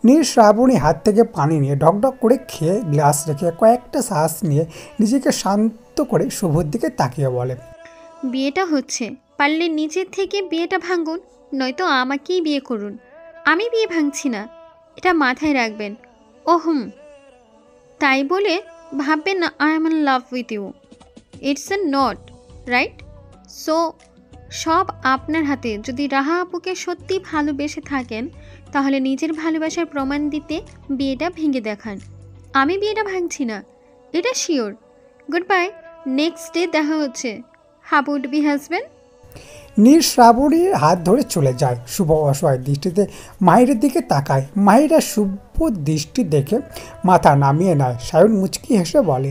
নীর শ্রাবণী হাত থেকে পানি নিয়ে ঢকঢক করে খেয়ে গ্লাস রেখে কয়েকটা শ্বাস নিয়ে নিজেকে শান্ত করে শুভর দিকে তাকিয়ে বলে, বিয়েটা হচ্ছে, পারলে নিজের থেকে বিয়েটা ভাঙুন, নয়তো আমাকেই বিয়ে করুন। আমি বিয়ে ভাঙছি না, এটা মাথায় রাখবেন। ও তাই বলে ভাববেন না I am in love with you. It's a not right. So সব আপনার হাতে। যদি রাহা আপুকে সত্যি ভালোবেসে থাকেন তাহলে নিজের ভালোবাসার প্রমাণ দিতে বিয়েটা ভেঙে দেখান। আমি বিয়েটা ভাঙছি না, এটা sure. Good bye, next day দেখা হচ্ছে। How would be husband? Neer শ্রাবণীর হাত ধরে চলে যায়। শুভ অসহায় দৃষ্টিতে মাহিরের দিকে তাকায়। মাহিরা শুভ দৃষ্টি দেখে মাথা নামিয়ে নেয়। সায়ন মুচকি হেসে বলে,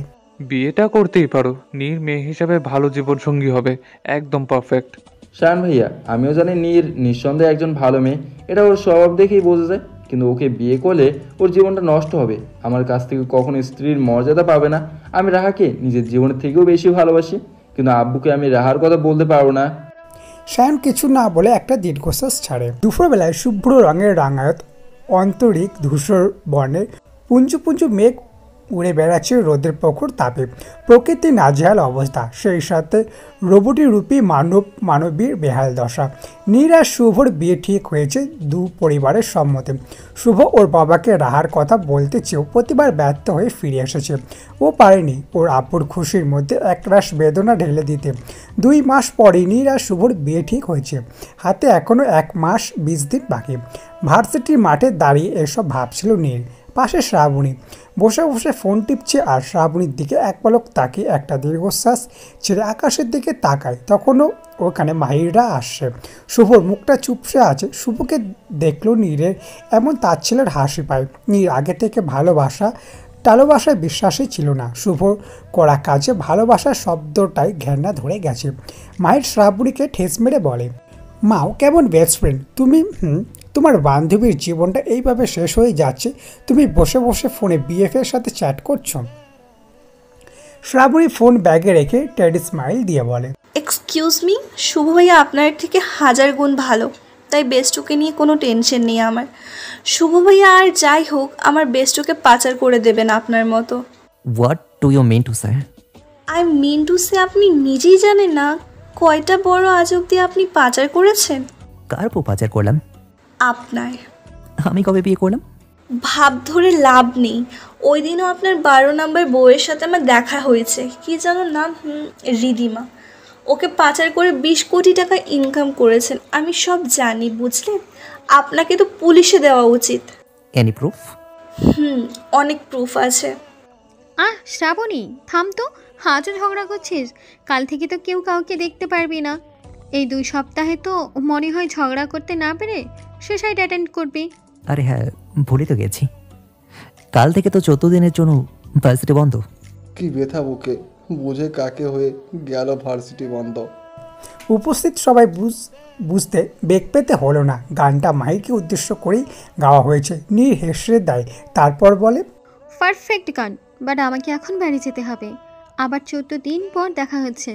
বিয়েটা করতেই পারো, নীর মেয়ে হিসাবে ভালো জীবনসঙ্গী হবে, একদম পারফেক্ট। শায়ন ভাইয়া, আমিও জানি নীর নিঃসন্দেহে একজন ভালো মেয়ে, এটা ওর স্বভাব দেখেই বোঝা যায়। কিন্তু ওকে বিয়ে করলে ওর জীবনটা নষ্ট হবে। আমার কাছ থেকে কখনো স্ত্রীর মর্যাদা পাবে না। আমি রাহাকে নিজের জীবনের থেকেও বেশি ভালোবাসি, কিন্তু আব্বুকে আমি রাহার কথা বলতে পারবো না। সায়ন কিছু না বলে একটা দীর্ঘশ্বাস ছাড়ে। দুপুরবেলায় শুভ্র রঙের রাঙায়ত আন্তরিক ধূসর বর্ণের পুঞ্জু পুঞ্জু মেঘ উড়ে বেড়াচ্ছে রোদের প্রখর তাপে। প্রকৃতি নাজেহাল অবস্থা, সেই সাথে রোবটি রূপী মানবীর বেহাল দশা। নীর আর শুভর বিয়ে ঠিক হয়েছে দু পরিবারের সম্মতে। শুভ ওর বাবাকে রাহার কথা বলতে চেয়েও প্রতিবার ব্যর্থ হয়ে ফিরে এসেছে। ও পারেনি ওর আপুর খুশির মধ্যে একরাশ বেদনা ঢেলে দিতে। 2 মাস পরেই নীর আর শুভর বিয়ে ঠিক হয়েছে। হাতে এখনও 1 মাস 20 দিন বাকি। ভার্সিটির মাঠে দাঁড়িয়ে এসব ভাবছিল নীর। পাশে শ্রাবণী বসে বসে ফোন টিপছে আর শ্রাবণীর দিকে এক পলক তাকিয়ে একটা দীর্ঘশ্বাস ছেড়ে আকাশের দিকে তাকায়। তখনও ওখানে মাহিররা আসছে। শুভর মুখটা চুপসে আছে। শুভকে দেখলো নীরের এমন তাচ্ছিলের হাসি পায়। নীর আগে থেকে টালোবাসায় বিশ্বাসই ছিল না। শুভর করা কাজে ভালোবাসার শব্দটাই ঘেন্না ধরে গেছে। মাহির শ্রাবণীকে ঠেস মেরে বলে, মাও কেমন বেস্ট ফ্রেন্ড তুমি। তোমার বান্ধবীর জীবনটা এইভাবে শেষ হয়ে যাচ্ছে, তুমি বসে বসে ফোনে বিএফের সাথে চ্যাট করছো। শ্রাবণী ফোন ব্যাগে রেখে টেডি স্মাইল দিয়ে বলে, এক্সকিউজ মি, শুভ ভাইয়া আপনার থেকে 1000 গুণ ভালো, তাই বেস্টুকে নিয়ে কোনো টেনশন নেই আমার। শুভ ভাইয়া আর যাই হোক আমার বেস্টুকে পাচার করে দেবেন আপনার মতো। What do you mean to say? I mean to say আপনি নিজেই জানেন না কয়টা বড় আজ অব্দি আপনি পাচার করেছেন। কার পো পাচার করলাম? আপনার। আমি কবে বিয়ে করলাম? ভাব ধরে লাভ নেই। ওই দিনও আপনার 12 নম্বর বউয়ের সাথে আমার দেখা হয়েছে, কি যেন নাম, রিদিমা। ওকে পাচার করে 20 কোটি টাকা ইনকাম করেছেন। আমি সব জানি, বুঝলেন? আপনাকে তো পুলিশে দেওয়া উচিত। Any proof? অনেক প্রুফ আছে। শ্রাবণী থাম তো, আজও ঝগড়া করছিস? কাল থেকে তো কেউ কাউকে দেখতে পারবি না। এই 2 সপ্তাহে তো মনে হয় ঝগড়া করতে না পেরে সুসাইড অ্যাটেন্ড করবি। আরে হ্যাঁ, ভুলে তো গেছি। কাল থেকে তো 14 দিনের জন্য ভার্সিটি বন্ধ। কি ব্যথা বুকে, বুঝে কাকে হয়ে গেল ভার্সিটি বন্ধ। উপস্থিত সবাই বুঝতে বেগ পেতে হলো না। গানটা মাহিরকে উদ্দেশ্য করেই গাওয়া হয়েছে। নীর হেসে দেয়, তারপর বলে, পারফেক্ট গান, বাট আমাকে এখন বাড়ি যেতে হবে। আবার 14 দিন পর দেখা হচ্ছে।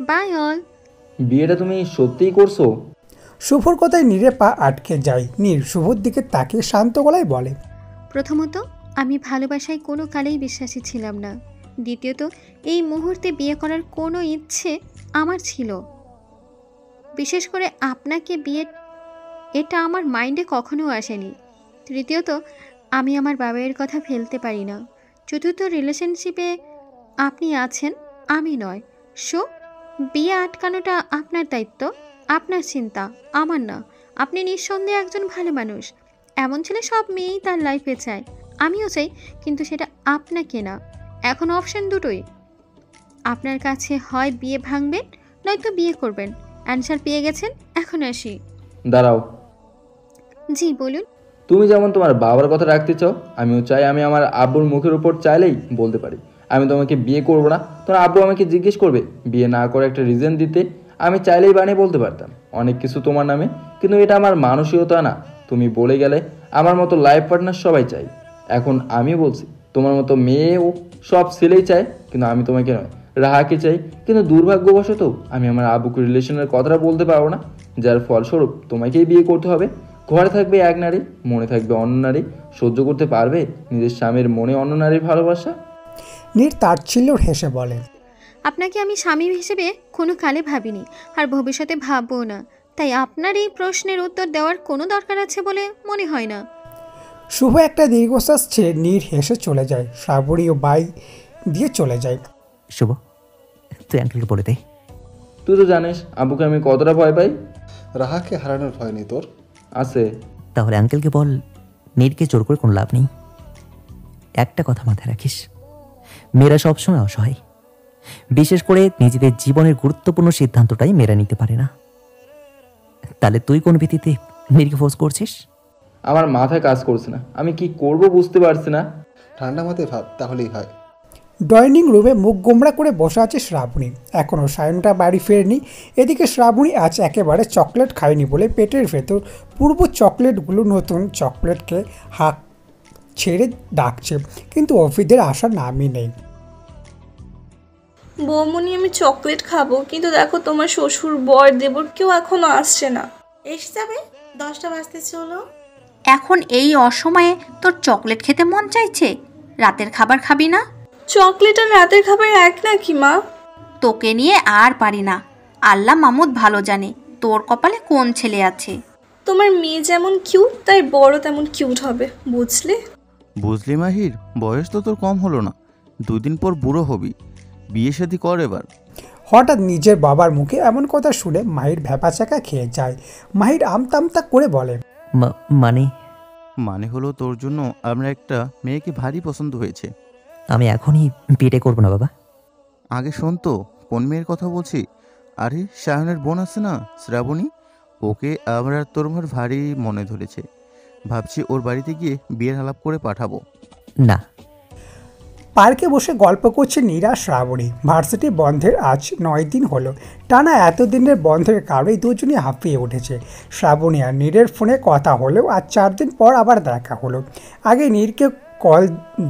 Bye all. বিয়েটা তুমি সত্যিই করছো? শুভর কথায় নীরে পা আটকে যায়। নীর শুভর দিকে তাকিয়ে শান্ত গলায় বলে, প্রথমত আমি ভালোবাসায় কোনো কালেই বিশ্বাসী ছিলাম না। দ্বিতীয়ত এই মুহূর্তে বিয়ে করার কোনো ইচ্ছে আমার ছিল, বিশেষ করে আপনাকে বিয়ে, এটা আমার মাইন্ডে কখনো আসেনি। তৃতীয়ত আমি আমার বাবার কথা ফেলতে পারি না। চতুর্থ রিলেশনশিপে আপনি আছেন, আমি নয়। সো বিয়ে আটকানোটা আপনার দায়িত্ব, আপনার চিন্তা, আমার না। আপনি নিঃসন্দেহে একজন ভালো মানুষ। এমন ছেলে সব মেয়েই তার লাইফে চায়, আমিও চাই, কিন্তু সেটা আপনাকে না। এখন অপশন দুটোই আপনার কাছে, হয় বিয়ে ভাঙবেন নয়তো বিয়ে করবেন। অ্যান্সার পেয়ে গেছেন, এখন আসি। দাঁড়াও। জি বলুন। তুমি যেমন তোমার বাবার কথা রাখতে চাও, আমিও চাই আমি আমার আব্বুর মুখের উপর চাইলেই বলতে পারি আমি তোমাকে বিয়ে করবো না। তোমার আব্বু আমাকে জিজ্ঞেস করবে, বিয়ে না করে একটা রিজন দিতে আমি চাইলেই বানিয়ে বলতে পারতাম অনেক কিছু তোমার নামে, কিন্তু এটা আমার মানসিকতা না। তুমি বলে গেলে আমার মতো লাইফ পার্টনার সবাই চাই। এখন আমি বলছি, তোমার মতো মেয়েও সব ছেলেই চায়, কিন্তু আমি তোমাকে নয়। রাহাকে চাই, কিন্তু দুর্ভাগ্যবশত আমি আমার আব্বুকে রিলেশনের কথাটা বলতে পারবো না, যার ফলস্বরূপ তোমাকেই বিয়ে করতে হবে। ঘরে থাকবে এক নারী, মনে থাকবে অন্য নারী। সহ্য করতে পারবে নিজের স্বামীর মনে অন্য নারীর ভালোবাসা? নীর তাচ্ছিল্যের হেসে বলে, আপনাকে আমি স্বামী হিসেবে কোনো কালে ভাবিনি, আর ভবিষ্যতে ভাববো না। তাই আপনার এই প্রশ্নের উত্তর দেওয়ার কোনো দরকার আছে বলে মনে হয় না। শুভ একটা দীর্ঘশ্বাস ছেড়ে নীর হেসে চলে যায়। শ্রাবণীও বাই দিয়ে চলে যায়। শুভ, তুই আঙ্কেলকে বলে দে। তুই তো জানিস আব্বুকে আমি কতটা ভয় পাই। রাহাকে হারানোর ভয় নেই তোর? আছে। তাহলে আঙ্কেলকে বল, নীরকে জোর করে কোনো লাভ নেই। একটা কথা মাথায় রাখিস, মেয়েরা সবসময় অসহায়, বিশেষ করে নিজেদের জীবনের গুরুত্বপূর্ণ সিদ্ধান্তটাই মেয়েরা নিতে পারে না। তাহলে তুই কোন ভিত্তিতে নীরকে ফোর্স করছিস? আমার মাথায় কাজ করছে না, আমি কি করব বুঝতে পারছি না। ঠান্ডা মাথায় ভাব, তাহলেই হয়। ডাইনিং রুমে মুখ গোমড়া করে বসে আছে শ্রাবণী। এখনও সায়নটা বাড়ি ফেরেনি। এদিকে শ্রাবণী আজ একেবারে চকলেট খায়নি বলে পেটের ভেতর পূর্ব চকলেটগুলো নতুন চকলেটকে হাঁক ছেড়ে ডাকছে, কিন্তু অফিসের আসার নামই নেই। বৌমনি আমি চকলেট খাবো, কিন্তু দেখো তোমার শ্বশুর বর দেবর কেউ এখনো আসছে না। এসে যাবে, 10টা বাজতে চলো। এখন এই অসময়ে তোর চকলেট খেতে মন চাইছে? রাতের খাবার খাবি না? চকলেট আর রাতের খাবার এক নাকি মা? তোকে নিয়ে আর পারি না। আল্লাহ মামুদ ভালো জানে তোর কপালে কোন ছেলে আছে। তোমার মেয়ে যেমন কিউট, তাই বড় তেমন কিউট হবে, বুঝলে? বুঝলি মাহির, বয়স তো তোর কম হলো না, 2 দিন পর বুড়ো হবি। বিয়ে শাদী কর এবার। হঠাৎ নিজের বাবার মুখে এমন কথা শুনে মাহির ভ্যাপাচাকা খেয়ে যায়। মাহির আমতা করে বলে, মানে হলো তোর জন্য আমরা একটা মেয়েকে ভারী পছন্দ হয়েছে। আমি এখনই বিয়ে করবো না বাবা। আগে শোন তো কোন মেয়ের কথা বলছি। আরে সায়নের বোন আছে না, শ্রাবণী, ওকে আমরা তোর আমার ভারী মনে ধরেছে। ভাবছি ওর বাড়িতে গিয়ে বিয়ের আলাপ করে পাঠাবো। না। পার্কে বসে গল্প করছে নীরা শ্রাবণী। ভার্সিটি বন্ধের আজ 9 দিন হলো। টানা এতদিনের বন্ধের কারণেই দুজনই হাঁপিয়ে উঠেছে। শ্রাবণী আর নীরের ফোনে কথা হলেও আজ 4 দিন পর আবার দেখা হলো। আগে নীরকে কল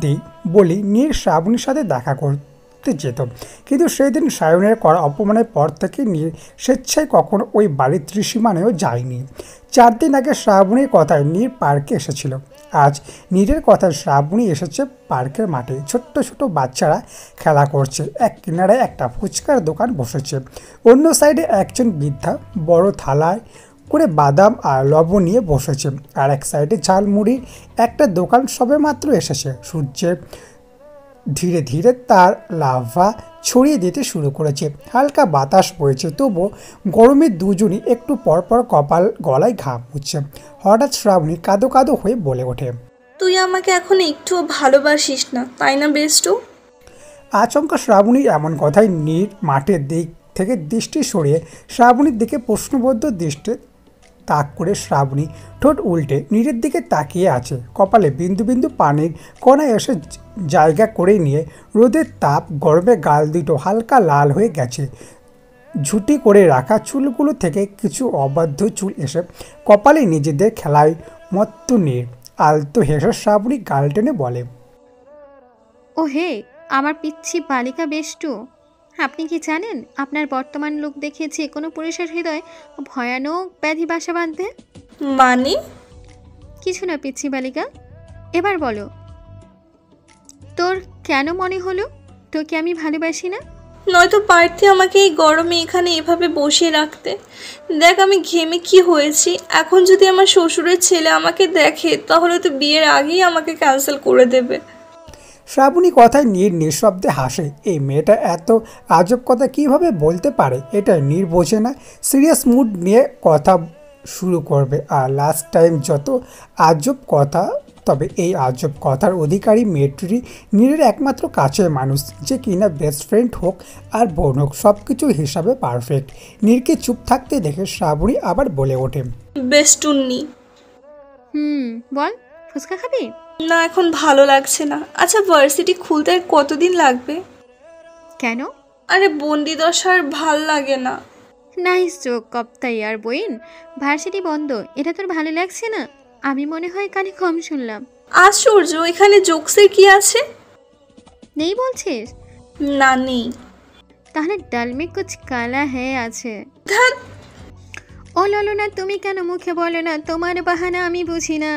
দিই বলি নীর শ্রাবণীর সাথে দেখা করতে যেত, কিন্তু সেদিন সায়নের করা অপমানের পর থেকে নীর স্বেচ্ছায় কখনো ওই বাড়ির ত্রিসীমানেও যায়নি। 4 দিন আগে শ্রাবণীর কথায় নীর পার্কে এসেছিল। আজ নীরের কথায় শ্রাবণী এসেছে পার্কের মাঠে। ছোট্ট ছোট বাচ্চারা খেলা করছে। এক কিনারে একটা ফুচকার দোকান বসেছে, অন্য সাইডে একজন বৃদ্ধা বড় থালায় করে বাদাম আর লবণ নিয়ে বসেছে। আর এক সাইডে ঝালমুড়ির একটা দোকান সবেমাত্র এসেছে। সূর্যের ধীরে ধীরে তার লাভা ছড়িয়ে দিতে শুরু করেছে। হালকা বাতাস বইছে, তবুও গরমে দুজনই একটু পরপর কপাল গলায় ঘাম উঠছে। হঠাৎ শ্রাবণী কাঁদো কাঁদো হয়ে বলে ওঠে, তুই আমাকে এখন একটুও ভালোবাসিস না, তাই না বেস্টু? আচমকা শ্রাবণীর এমন কথায় নীর মাঠের দিক থেকে দৃষ্টি সরিয়ে শ্রাবণীর দিকে প্রশ্নবদ্ধ দৃষ্টি তাক করে শ্রাবণী ঠোঁট উল্টে নীরের দিকে তাকিয়ে আছে। কপালে বিন্দু বিন্দু পানির কণা এসে জায়গা করে নিয়ে রোদের তাপ গরমে গাল দুটো হালকা লাল হয়ে গেছে। ঝুটি করে রাখা চুলগুলো থেকে কিছু অবাধ্য চুল এসে কপালে নিজেদের খেলায় মত্ত নীর। আলতো হেসে শ্রাবণী গাল টেনে বলে, ও হে আমার পিচ্ছি বালিকা বেষ্টু, আপনি কি জানেন আপনার বর্তমান লোক দেখে যে কোনো পুরুষের হৃদয় ভয়ানক ব্যাধি বাসা বাঁধবে? মানে? কিছু না পিচ্ছি বালিকা, এবার বলো তোর কেন মনে হলো তোকে আমি ভালোবাসি না? নয়তো পারতি আমাকে এই গরমে এখানে এভাবে বসিয়ে রাখতে? দেখ আমি ঘেমে কি হয়েছি। এখন যদি আমার শ্বশুরের ছেলে আমাকে দেখে তাহলে তো বিয়ের আগেই আমাকে ক্যান্সেল করে দেবে। শ্রাবণী কথায় নীর নিঃশব্দে হাসে। এই মেয়েটা এত আজব কথা কিভাবে বলতে পারে, এটা নীর বোঝে না। সিরিয়াস মুড নিয়ে কথা শুরু করবে। আর লাস্ট টাইম যত আজব কথা, তবে এই আজব কথার অধিকারী মেয়েটি নীরের একমাত্র কাছের মানুষ, যে কিনা বেস্ট ফ্রেন্ড হোক আর বোন হোক, সব কিছু হিসাবে পারফেক্ট। নীরকে চুপ থাকতে দেখে শ্রাবণী আবার বলে ওঠে, বেস্টুন্নি। বল, ফুচকা খাবি? না, এখন ভালো লাগছে না। আচ্ছা, ভার্সিটি খুলতে আর কতদিন লাগবে? কেন? আরে বন্দি দশার ভাল লাগে না। Nice joke কপ্তাই। আর বইন, ভার্সিটি বন্ধ, এটা তোর ভালো লাগছে না? আমি মনে হয় কানে কম শুনলাম। আশ্চর্য, এখানে জোকসের কি আছে? নেই বলছিস? না, নেই। তাহলে ডাল মে কুছ কালা হ্যায় আছে। ধ্যাৎ, ও ললনা, তুমি কেন মুখে বলো না? তোমার বাহানা আমি বুঝি না।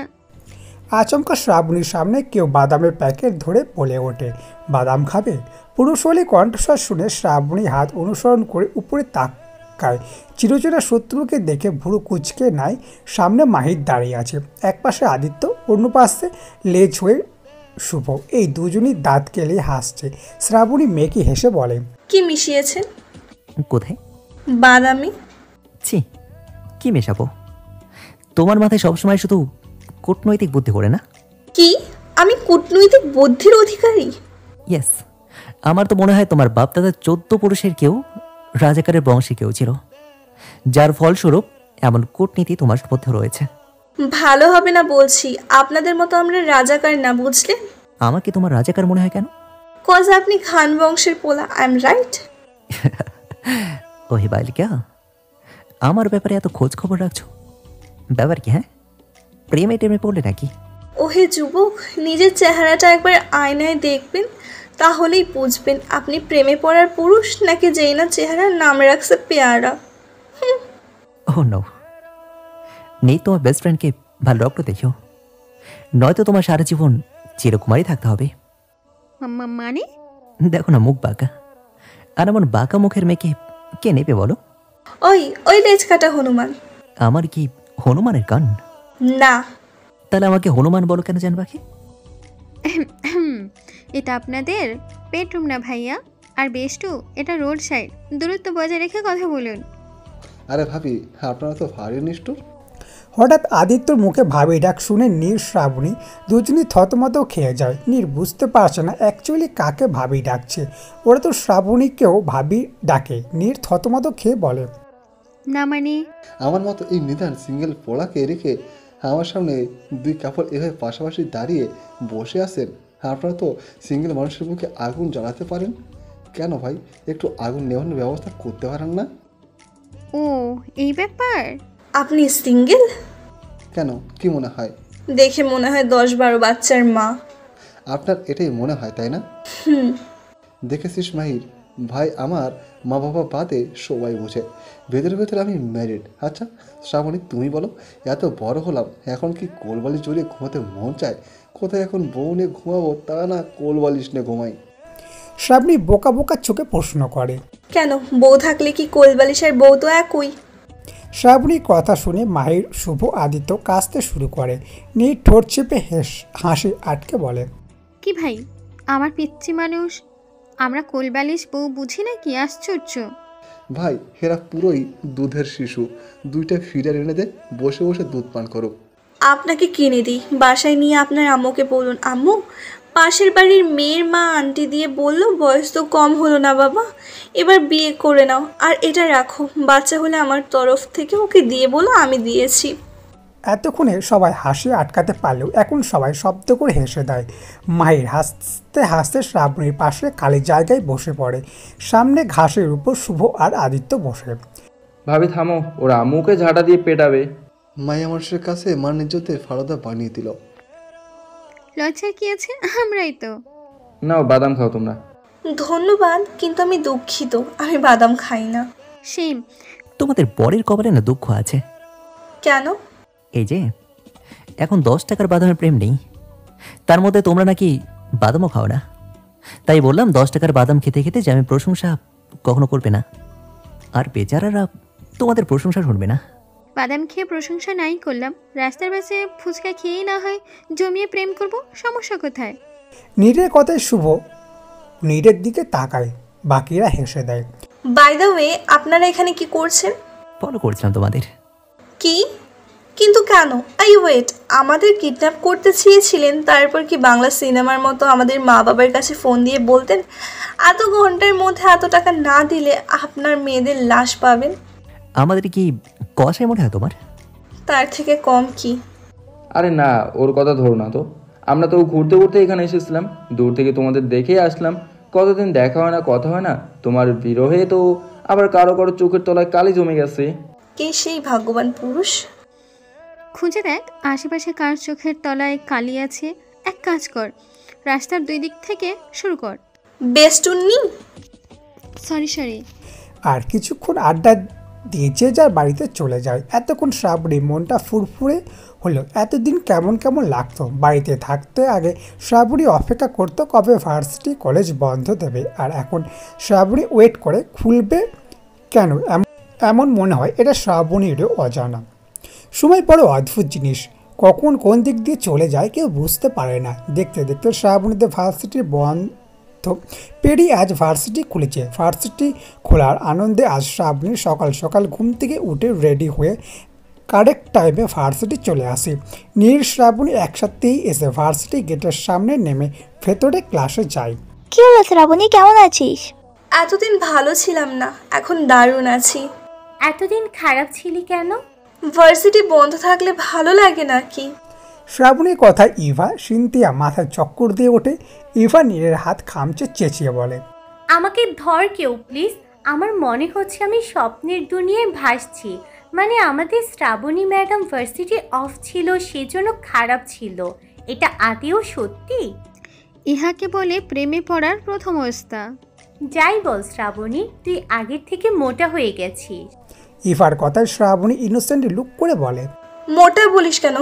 আচমকা শ্রাবণীর সামনে কেউ বাদামের প্যাকেট ধরে বলে ওঠে, বাদাম খাবে? পুরুষলি কণ্ঠস্বর শুনে শ্রাবণী হাত অনুসরণ করে উপরে তাকায়। চিরচেনা শত্রুকে দেখে ভুরু কুচকে নেয়। সামনে মাহির দাঁড়িয়ে আছে, এক পাশে আদিত্য, অন্য পাশে লেজ হয়ে শুভ। এই দুজনই দাঁত কেলিয়ে হাসছে। শ্রাবণী মেকি হেসে বলে, কি মিশিয়েছেন? কোথায়? বাদামি। ছি, কি মেশাবো? তোমার মাথায় সবসময় শুধু কূটনৈতিক বুদ্ধি করে না? কি আমি কূটনৈতিক বুদ্ধির অধিকারী? ইয়েস, আমার তো মনে হয় তোমার বাপ দাদা 14 পুরুষের কেউ রাজাকারের বংশে কেউ ছিল, যার ফলস্বরূপ এমন কূটনীতি তোমার মধ্যে রয়েছে। ভালো হবে না বলছি। আপনাদের মতো আমরা রাজাকার না, বুঝলে? আমাকে তোমার রাজাকার মনে হয় কেন? কজ আপনি খান বংশের পোলা, আই এম রাইট? ওহে বালিকা, আমার ব্যাপারে এত খোঁজ খবর রাখছো, ব্যাপার কি? হ্যাঁ, প্রেমে টেমে পড়লে নাকি? ওহে যুবক, নিজের চেহারাটা একবার আয়নায় দেখবেন, তাহলেই বুঝবেন আপনি প্রেমে পড়ার পুরুষ নাকি যেই না চেহারার নাম রাখছে পেয়ারা। ও নো, নেই তোমার বেস্ট ফ্রেন্ডকে ভালো ডক্টর দেখিও, নয়তো তোমার সারা জীবন চিরকুমারই থাকতে হবে। মানে? দেখো না, মুখ বাঁকা, আর এমন বাঁকা মুখের মেয়েকে কে নেবে বলো? ওই ওই লেজ কাটা হনুমান। আমার কি হনুমানের কান? না। তাহলে আমাকে হনুমান বলো কেন জান বাকি? এটা আপনাদের বেডরুম না ভাইয়া, আর বেস্টু এটা রোড সাইড, দূরত্ব বজায় রেখে কথা বলুন। আরে ভাবি, আপনারা তো ভারী নিষ্ঠুর। হঠাৎ আদিত্যর মুখে ভাবি ডাক শুনে নীর শ্রাবণী দুজনই থতমত খেয়ে যায়। নীর বুঝতে পারছে না অ্যাকচুয়ালি কাকে ভাবি ডাকছে। ওরা তো শ্রাবণীকেও ভাবি ডাকে। নীর থতমত খেয়ে বলে, না মানে? আমার মতো এই নিদান সিঙ্গেল পোলাকে রেখে আমার সামনে দুই কাপড় এভাবে পাশাপাশি দাঁড়িয়ে বসে আছেন। আপনারা তো সিঙ্গেল মানুষের মুখে আগুন জ্বালাতে পারেন, কেন ভাই একটু আগুন নেওয়ানোর ব্যবস্থা করতে পারেন না? ও এই ব্যাপার। আপনি সিঙ্গেল? কেন, কি মনে হয়? দেখে মনে হয় 10-12 বাচ্চার মা। আপনার এটাই মনে হয়, তাই না? দেখেছিস মাহির ভাই, আমার মা বাবা বাদে সবাই বোঝে, ভেতরে ভেতরে আমি ম্যারিড। আচ্ছা শ্রাবণী, তুমি বলো, এত বড় হলাম, এখন কি কোলবালিশ জড়িয়ে ঘুমাতে মন চায়? কোথায় এখন বউ নিয়ে ঘুমাবো, তা না কোলবালিশ নিয়ে ঘুমাই। শ্রাবণী বোকা বোকা চোখে প্রশ্ন করে, কেন, বউ থাকলে কি কোলবালিশ আর বউ তো একই? শ্রাবণীর কথা শুনে মাহির, শুভ, আদিত্য কাঁদতে শুরু করে। নীর ঠোঁট চেপে হাসি আটকে বলে, কি ভাই, আমার পিচ্ছি মানুষ, আমরা কোলবালিশ বউ বুঝি না কি? আশ্চর্য। ভাই হেরা পুরোই দুধের শিশু, দুইটা ফিডার এনে দে, বসে বসে দুধ পান করো। আপনাকে কিনে দিই, বাসায় নিয়ে আপনার আম্মুকে বলুন, আম্মু পাশের বাড়ির মেয়ের মা আন্টি দিয়ে বললো বয়স তো কম হলো না বাবা, এবার বিয়ে করে নাও, আর এটা রাখো, বাচ্চা হলে আমার তরফ থেকে ওকে দিয়ে বলো আমি দিয়েছি। এতক্ষণে সবাই হাসি আটকাতে পারলেও এখন সবাই শব্দ করে হেসে দেয়। মাহির হাসতে হাসতে শ্রাবণীর পাশে খালি জায়গায় বসে পড়ে। সামনে ঘাসের উপর শুভ আর আদিত্য বসে। ভাবি থামো, ওর আম্মুকে ঝাঁটা দিয়ে পেটাবে। মায়া মানুষের কাছে মান ইজ্জতের ফারদা বানিয়ে দিল। লজ্জার কি আছে, আমরাই তো। নাও বাদাম খাও তোমরা। ধন্যবাদ, কিন্তু আমি দুঃখিত, আমি বাদাম খাই না। সেম। তোমাদের বরের কপালে না দুঃখ আছে। কেন? এই যে এখন 10 টাকার বাদামের প্রেম নেই, তার মধ্যে তোমরা নাকি বাদামও খাও না। তাই বললাম 10 টাকার বাদাম খেতে খেতে যে আমি প্রশংসা কখনো করবে না, আর বেচারারা তোমাদের প্রশংসা শুনবে না। বাদাম খেয়ে প্রশংসা নাই করলাম, রাস্তার পাশে ফুচকা খেয়েই না হয় জমিয়ে প্রেম করব, সমস্যা কোথায়? নীরের কথায় শুভ নীরের দিকে তাকায়, বাকিরা হেসে দেয়। বাই দ্য ওয়ে, আপনারা এখানে কি করছেন? ফলো করছিলাম তোমাদের। কি? কিন্তু কেন? আই ওয়েট, আমাদের কিডন্যাপ করতে চেয়েছিলেন, তারপর কি বাংলা সিনেমার মতো আমাদের মা বাবার কাছে ফোন দিয়ে বলতেন এত ঘন্টার মধ্যে এত টাকা না দিলে আপনার মেয়েদের লাশ পাবেন? আমাদের কি কষায় মনে হয় তোমার? তার থেকে কম কি? আরে না, ওর কথা ধরো না তো, আমরা তো ঘুরতে ঘুরতে এখানে এসেছিলাম, দূর থেকে তোমাদের দেখেই আসলাম। কতদিন দেখা হয় না, কথা হয় না, তোমার বিরহে তো আবার কারো কারো চোখের তলায় কালি জমে গেছে। কে সেই ভাগ্যবান পুরুষ? খুঁজে দেখ আশেপাশে কার চোখের তলায় কালি আছে। এক কাজ কর, রাস্তার 2 দিক থেকে শুরু কর। বেস্টুন্নি? Sorry sorry. আর কিছুক্ষণ আড্ডা দিয়ে যে যার বাড়িতে চলে যায়। এতক্ষণ শ্রাবণী মনটা ফুরফুরে হলো। এতদিন কেমন কেমন লাগতো বাড়িতে থাকতে। আগে শ্রাবণী অপেক্ষা করতো কবে ভার্সিটি কলেজ বন্ধ দেবে, আর এখন শ্রাবণী ওয়েট করে খুলবে কেন। এমন মনে হয় এটা শ্রাবণীরও অজানা। সময় বড় অদ্ভুত জিনিস, কখন কোন দিক দিয়ে চলে যায় কেউ বুঝতে পারে না। দেখতে দেখতে শ্রাবণীতে ভার্সিটির বন্ধ পেরিয়ে আজ ভার্সিটি খুলেছে। ভার্সিটি খোলার আনন্দে আজ শ্রাবণী সকাল সকাল ঘুম থেকে উঠে রেডি হয়ে কারেক্ট টাইমে ভার্সিটি চলে আসে। নীর শ্রাবণী একসাথেই এসে ভার্সিটি গেটের সামনে নেমে ভেতরে ক্লাসে যায়। কি হলো শ্রাবণী, কেমন আছিস? এতদিন ভালো ছিলাম না, এখন দারুণ আছি। এতদিন খারাপ ছিলি কেন? ভার্সিটি বন্ধ থাকলে ভালো লাগে নাকি? শ্রাবণীর কথায় ইভা সিনথিয়া মাথায় চক্কর দিয়ে ওঠে। ইভা নীরের হাত খামচে চেঁচিয়ে বলে, আমাকে ধর কেউ প্লিজ। আমার মনে হচ্ছে আমি স্বপ্নের দুনিয়ায় ভাসছি। মানে আমাদের শ্রাবণী ম্যাডাম ভার্সিটি অফ ছিল, সেজন্য খারাপ ছিল। এটা আদেও সত্যি? ইহাকে বলে প্রেমে পড়ার প্রথম অবস্থা। যাই বল শ্রাবণী, তুই আগের থেকে মোটা হয়ে গেছিস। ইভার কথায় শ্রাবণী ইনোসেন্ট লুক করে বলে, মোটা বলিস কেন?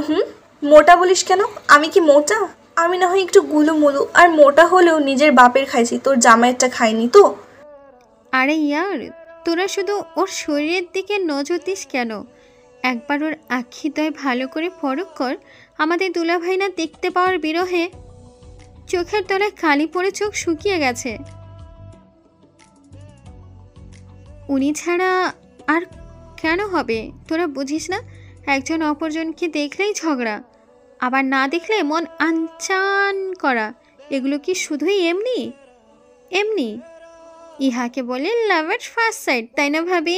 মোটা বলিস কেন? আমি কি মোটা? আমি না হয় একটু গুলুমুলু, আর মোটা হলেও নিজের বাপের খাইছি, তোর জামাইয়েরটা খাইনি তো। আরে ইয়ার, তোরা শুধু ওর শরীরের দিকে নজর দিস কেন? একবার ওর আখিদয় ভালো করে পরখ কর। আমাদের দুলাভাই না দেখতে পাওয়ার বিরহে চোখের তলায় কালি পড়ে চোখ শুকিয়ে গেছে। উনি ছাড়া আর কেন হবে? তোরা বুঝিস না, একজন অপরজনকে দেখলেই ঝগড়া, আবার না দেখলে মন আনচান করা। এগুলো কি শুধুই এমনি এমনি? ইহাকে বলে লাভ এট ফার্স্ট সাইট, তাই না ভাবি?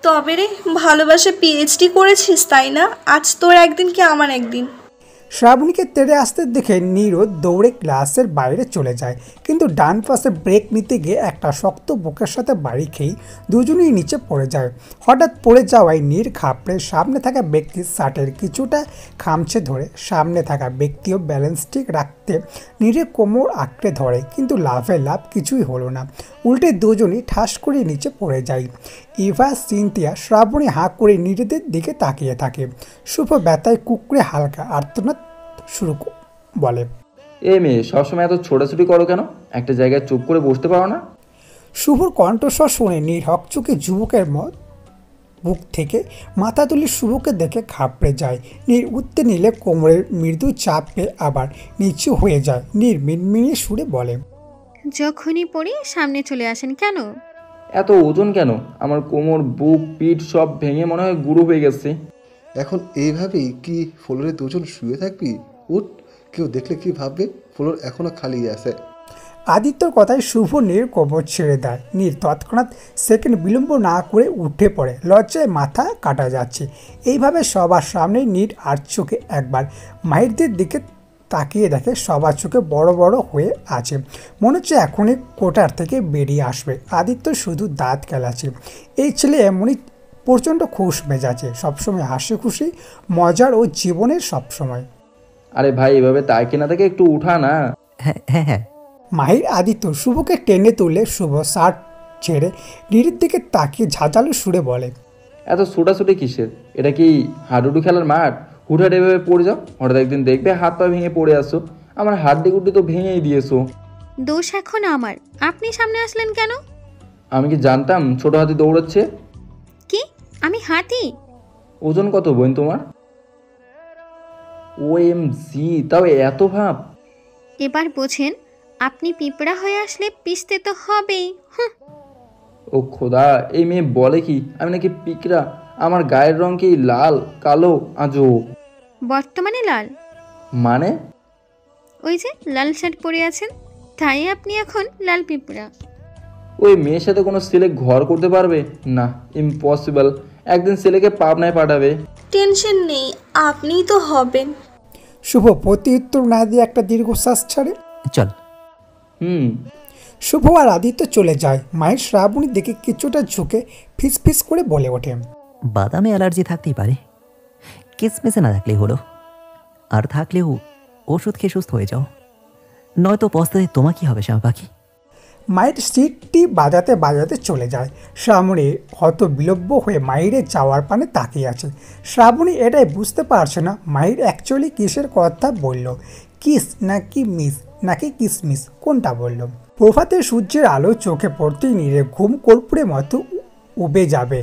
তবে রে, ভালোবাসা পিএইচডি করেছিস তাই না? আজ তোর একদিন কি আমার একদিন। শ্রাবণীকে তেড়ে আসতে দেখে নীরও দৌড়ে ক্লাসের বাইরে চলে যায়, কিন্তু ডান পাশে ব্রেক নিতে গিয়ে একটা শক্ত বুকের সাথে বাড়ি খেয়ে দুজনেই নিচে পড়ে যায়। হঠাৎ পড়ে যাওয়ায় নীর খাপড়ে সামনে থাকা ব্যক্তির শার্টের কিছুটা খামচে ধরে। সামনে থাকা ব্যক্তিও ব্যালেন্স ঠিক রাখতে নীরের কোমর আঁকড়ে ধরে, কিন্তু লাভে লাভ কিছুই হলো না। উল্টে দুজনই ঠাস করে নিচে পড়ে যায়। ইভা, সিনথিয়া, শ্রাবণী হাঁ করে নীরেদের দিকে তাকিয়ে থাকে। শুভ ব্যথায় কুকড়ে হালকা আর্তনাদ শুরু বলে, এ মেয়ে সবসময় এত ছোটাছুটি করো কেন? একটা জায়গায় চুপ করে বসতে পারো না? শুভর কণ্ঠস্বর শুনে নীর হকচুকে যুবকের বুক থেকে মাথা তুলে শুভকে দেখে ঘাবড়ে যায়। নীর উঠতে নিলে কোমরের মৃদু চাপ পেয়ে আবার নিচু হয়ে যায়। নীর মিনমিনিয়ে সুরে বলে, যখনই পড়ি সামনে চলে আসেন কেন? এত ওজন কেন? আমার কোমর, বুক, পিঠ সব ভেঙে মনে হয় গুঁড়ো হয়ে গেছে। এখন এইভাবেই কি ফ্লোরে দুজন শুয়ে থাকবি? উঠ, কেউ দেখলে কি ভাববে? ফ্লোর এখনো খালি আছে। আদিত্যর কথায় শুভ নীর কোমর ছেড়ে দেয়। নীর তৎক্ষণাৎ সেকেন্ড বিলম্ব না করে উঠে পড়ে। লজ্জায় মাথা কাটা যাচ্ছে। এইভাবে সবার সামনে নীর আর চোখে একবার মাহিরদের দিকে তাকিয়ে দেখে সবার চোখে বড় বড় হয়ে আছে। মনে হচ্ছে এখনই কোটার থেকে বেরিয়ে আসবে। আদিত্য শুধু দাঁত কেলাচ্ছে। এই ছেলে এমনই প্রচণ্ড খুশ মেজাজে, সবসময় হাসি খুশি, মজার ও জীবনের সবসময়। আরে ভাই, এভাবে তাকে না থেকে একটু উঠা না। হ্যাঁ হ্যাঁ হ্যাঁ। মাহির আদিত্য শুভকে টেনে তুলে শুভ শার্ট ছেড়ে নীরের দিকে তাকিয়ে ঝাঁঝালো সুরে বলে, এত ছোটাছুটি কিসের? এটা কি হাডুডু খেলার মাঠ? হুটহাট এভাবে পড়ে যাও, হঠাৎ একদিন দেখবে হাত পা ভেঙে পড়ে আসো। আমার হাড্ডি গুড্ডি তো ভেঙেই দিয়েছো। দোষ এখন আমার, আপনি সামনে আসলেন কেন? আমি কি জানতাম ছোট হাতি দৌড়াচ্ছে? কি আমি হাতি? ওজন কত বোন তোমার? OMG, তাও এত ভাব? এবার বোঝেন, আপনি পিঁপড়া হয়ে আসলে পিষতে তো হবেই। ও খোদা, এই মেয়ে বলে কি আমি নাকি পিকরা? আমার গায়ের রং কি লাল, কালো, আজও? বর্তমানে লাল। মানে? ওই যে লাল শার্ট পরে আছেন, তাই আপনি এখন লাল পিঁপড়া। ওই মেয়ের সাথে কোনো ছেলে ঘর করতে পারবে না? ইম্পসিবল। একদিন ছেলেকে পাবনায় পাঠাবে। টেনশন নেই, আপনিই তো হবেন। শুভ প্রতি উত্তর না দিয়ে একটা দীর্ঘশ্বাস ছাড়ে। চল। শুভ আর আদিত্য চলে যায়। মায়ের শ্রাবণীর দিকে কিছুটা ঝুঁকে ফিস ফিস করে বলে ওঠে, বাদামে অ্যালার্জি থাকতেই পারে, কিসমিসে না থাকলেই হলো। আর থাকলেও ওষুধ খেয়ে সুস্থ হয়ে যাও, নয়তো পস্তাতে তোমার কি হবে শ্যামা পাখি? মায়ের সিটটি বাজাতে বাজাতে চলে যায়। শ্রাবণী হত বিলম্ব হয়ে মাহিরের যাওয়ার পানে তাকিয়ে আছে। শ্রাবণী এটাই বুঝতে পারছে না মাহির অ্যাকচুয়ালি কিসের কথা বলল, কিস নাকি মিস নাকি কিসমিস কোনটা বলল। প্রভাতে সূর্যের আলো চোখে পড়তেই নীরের ঘুম কর্পূরের মতো উবে যাবে।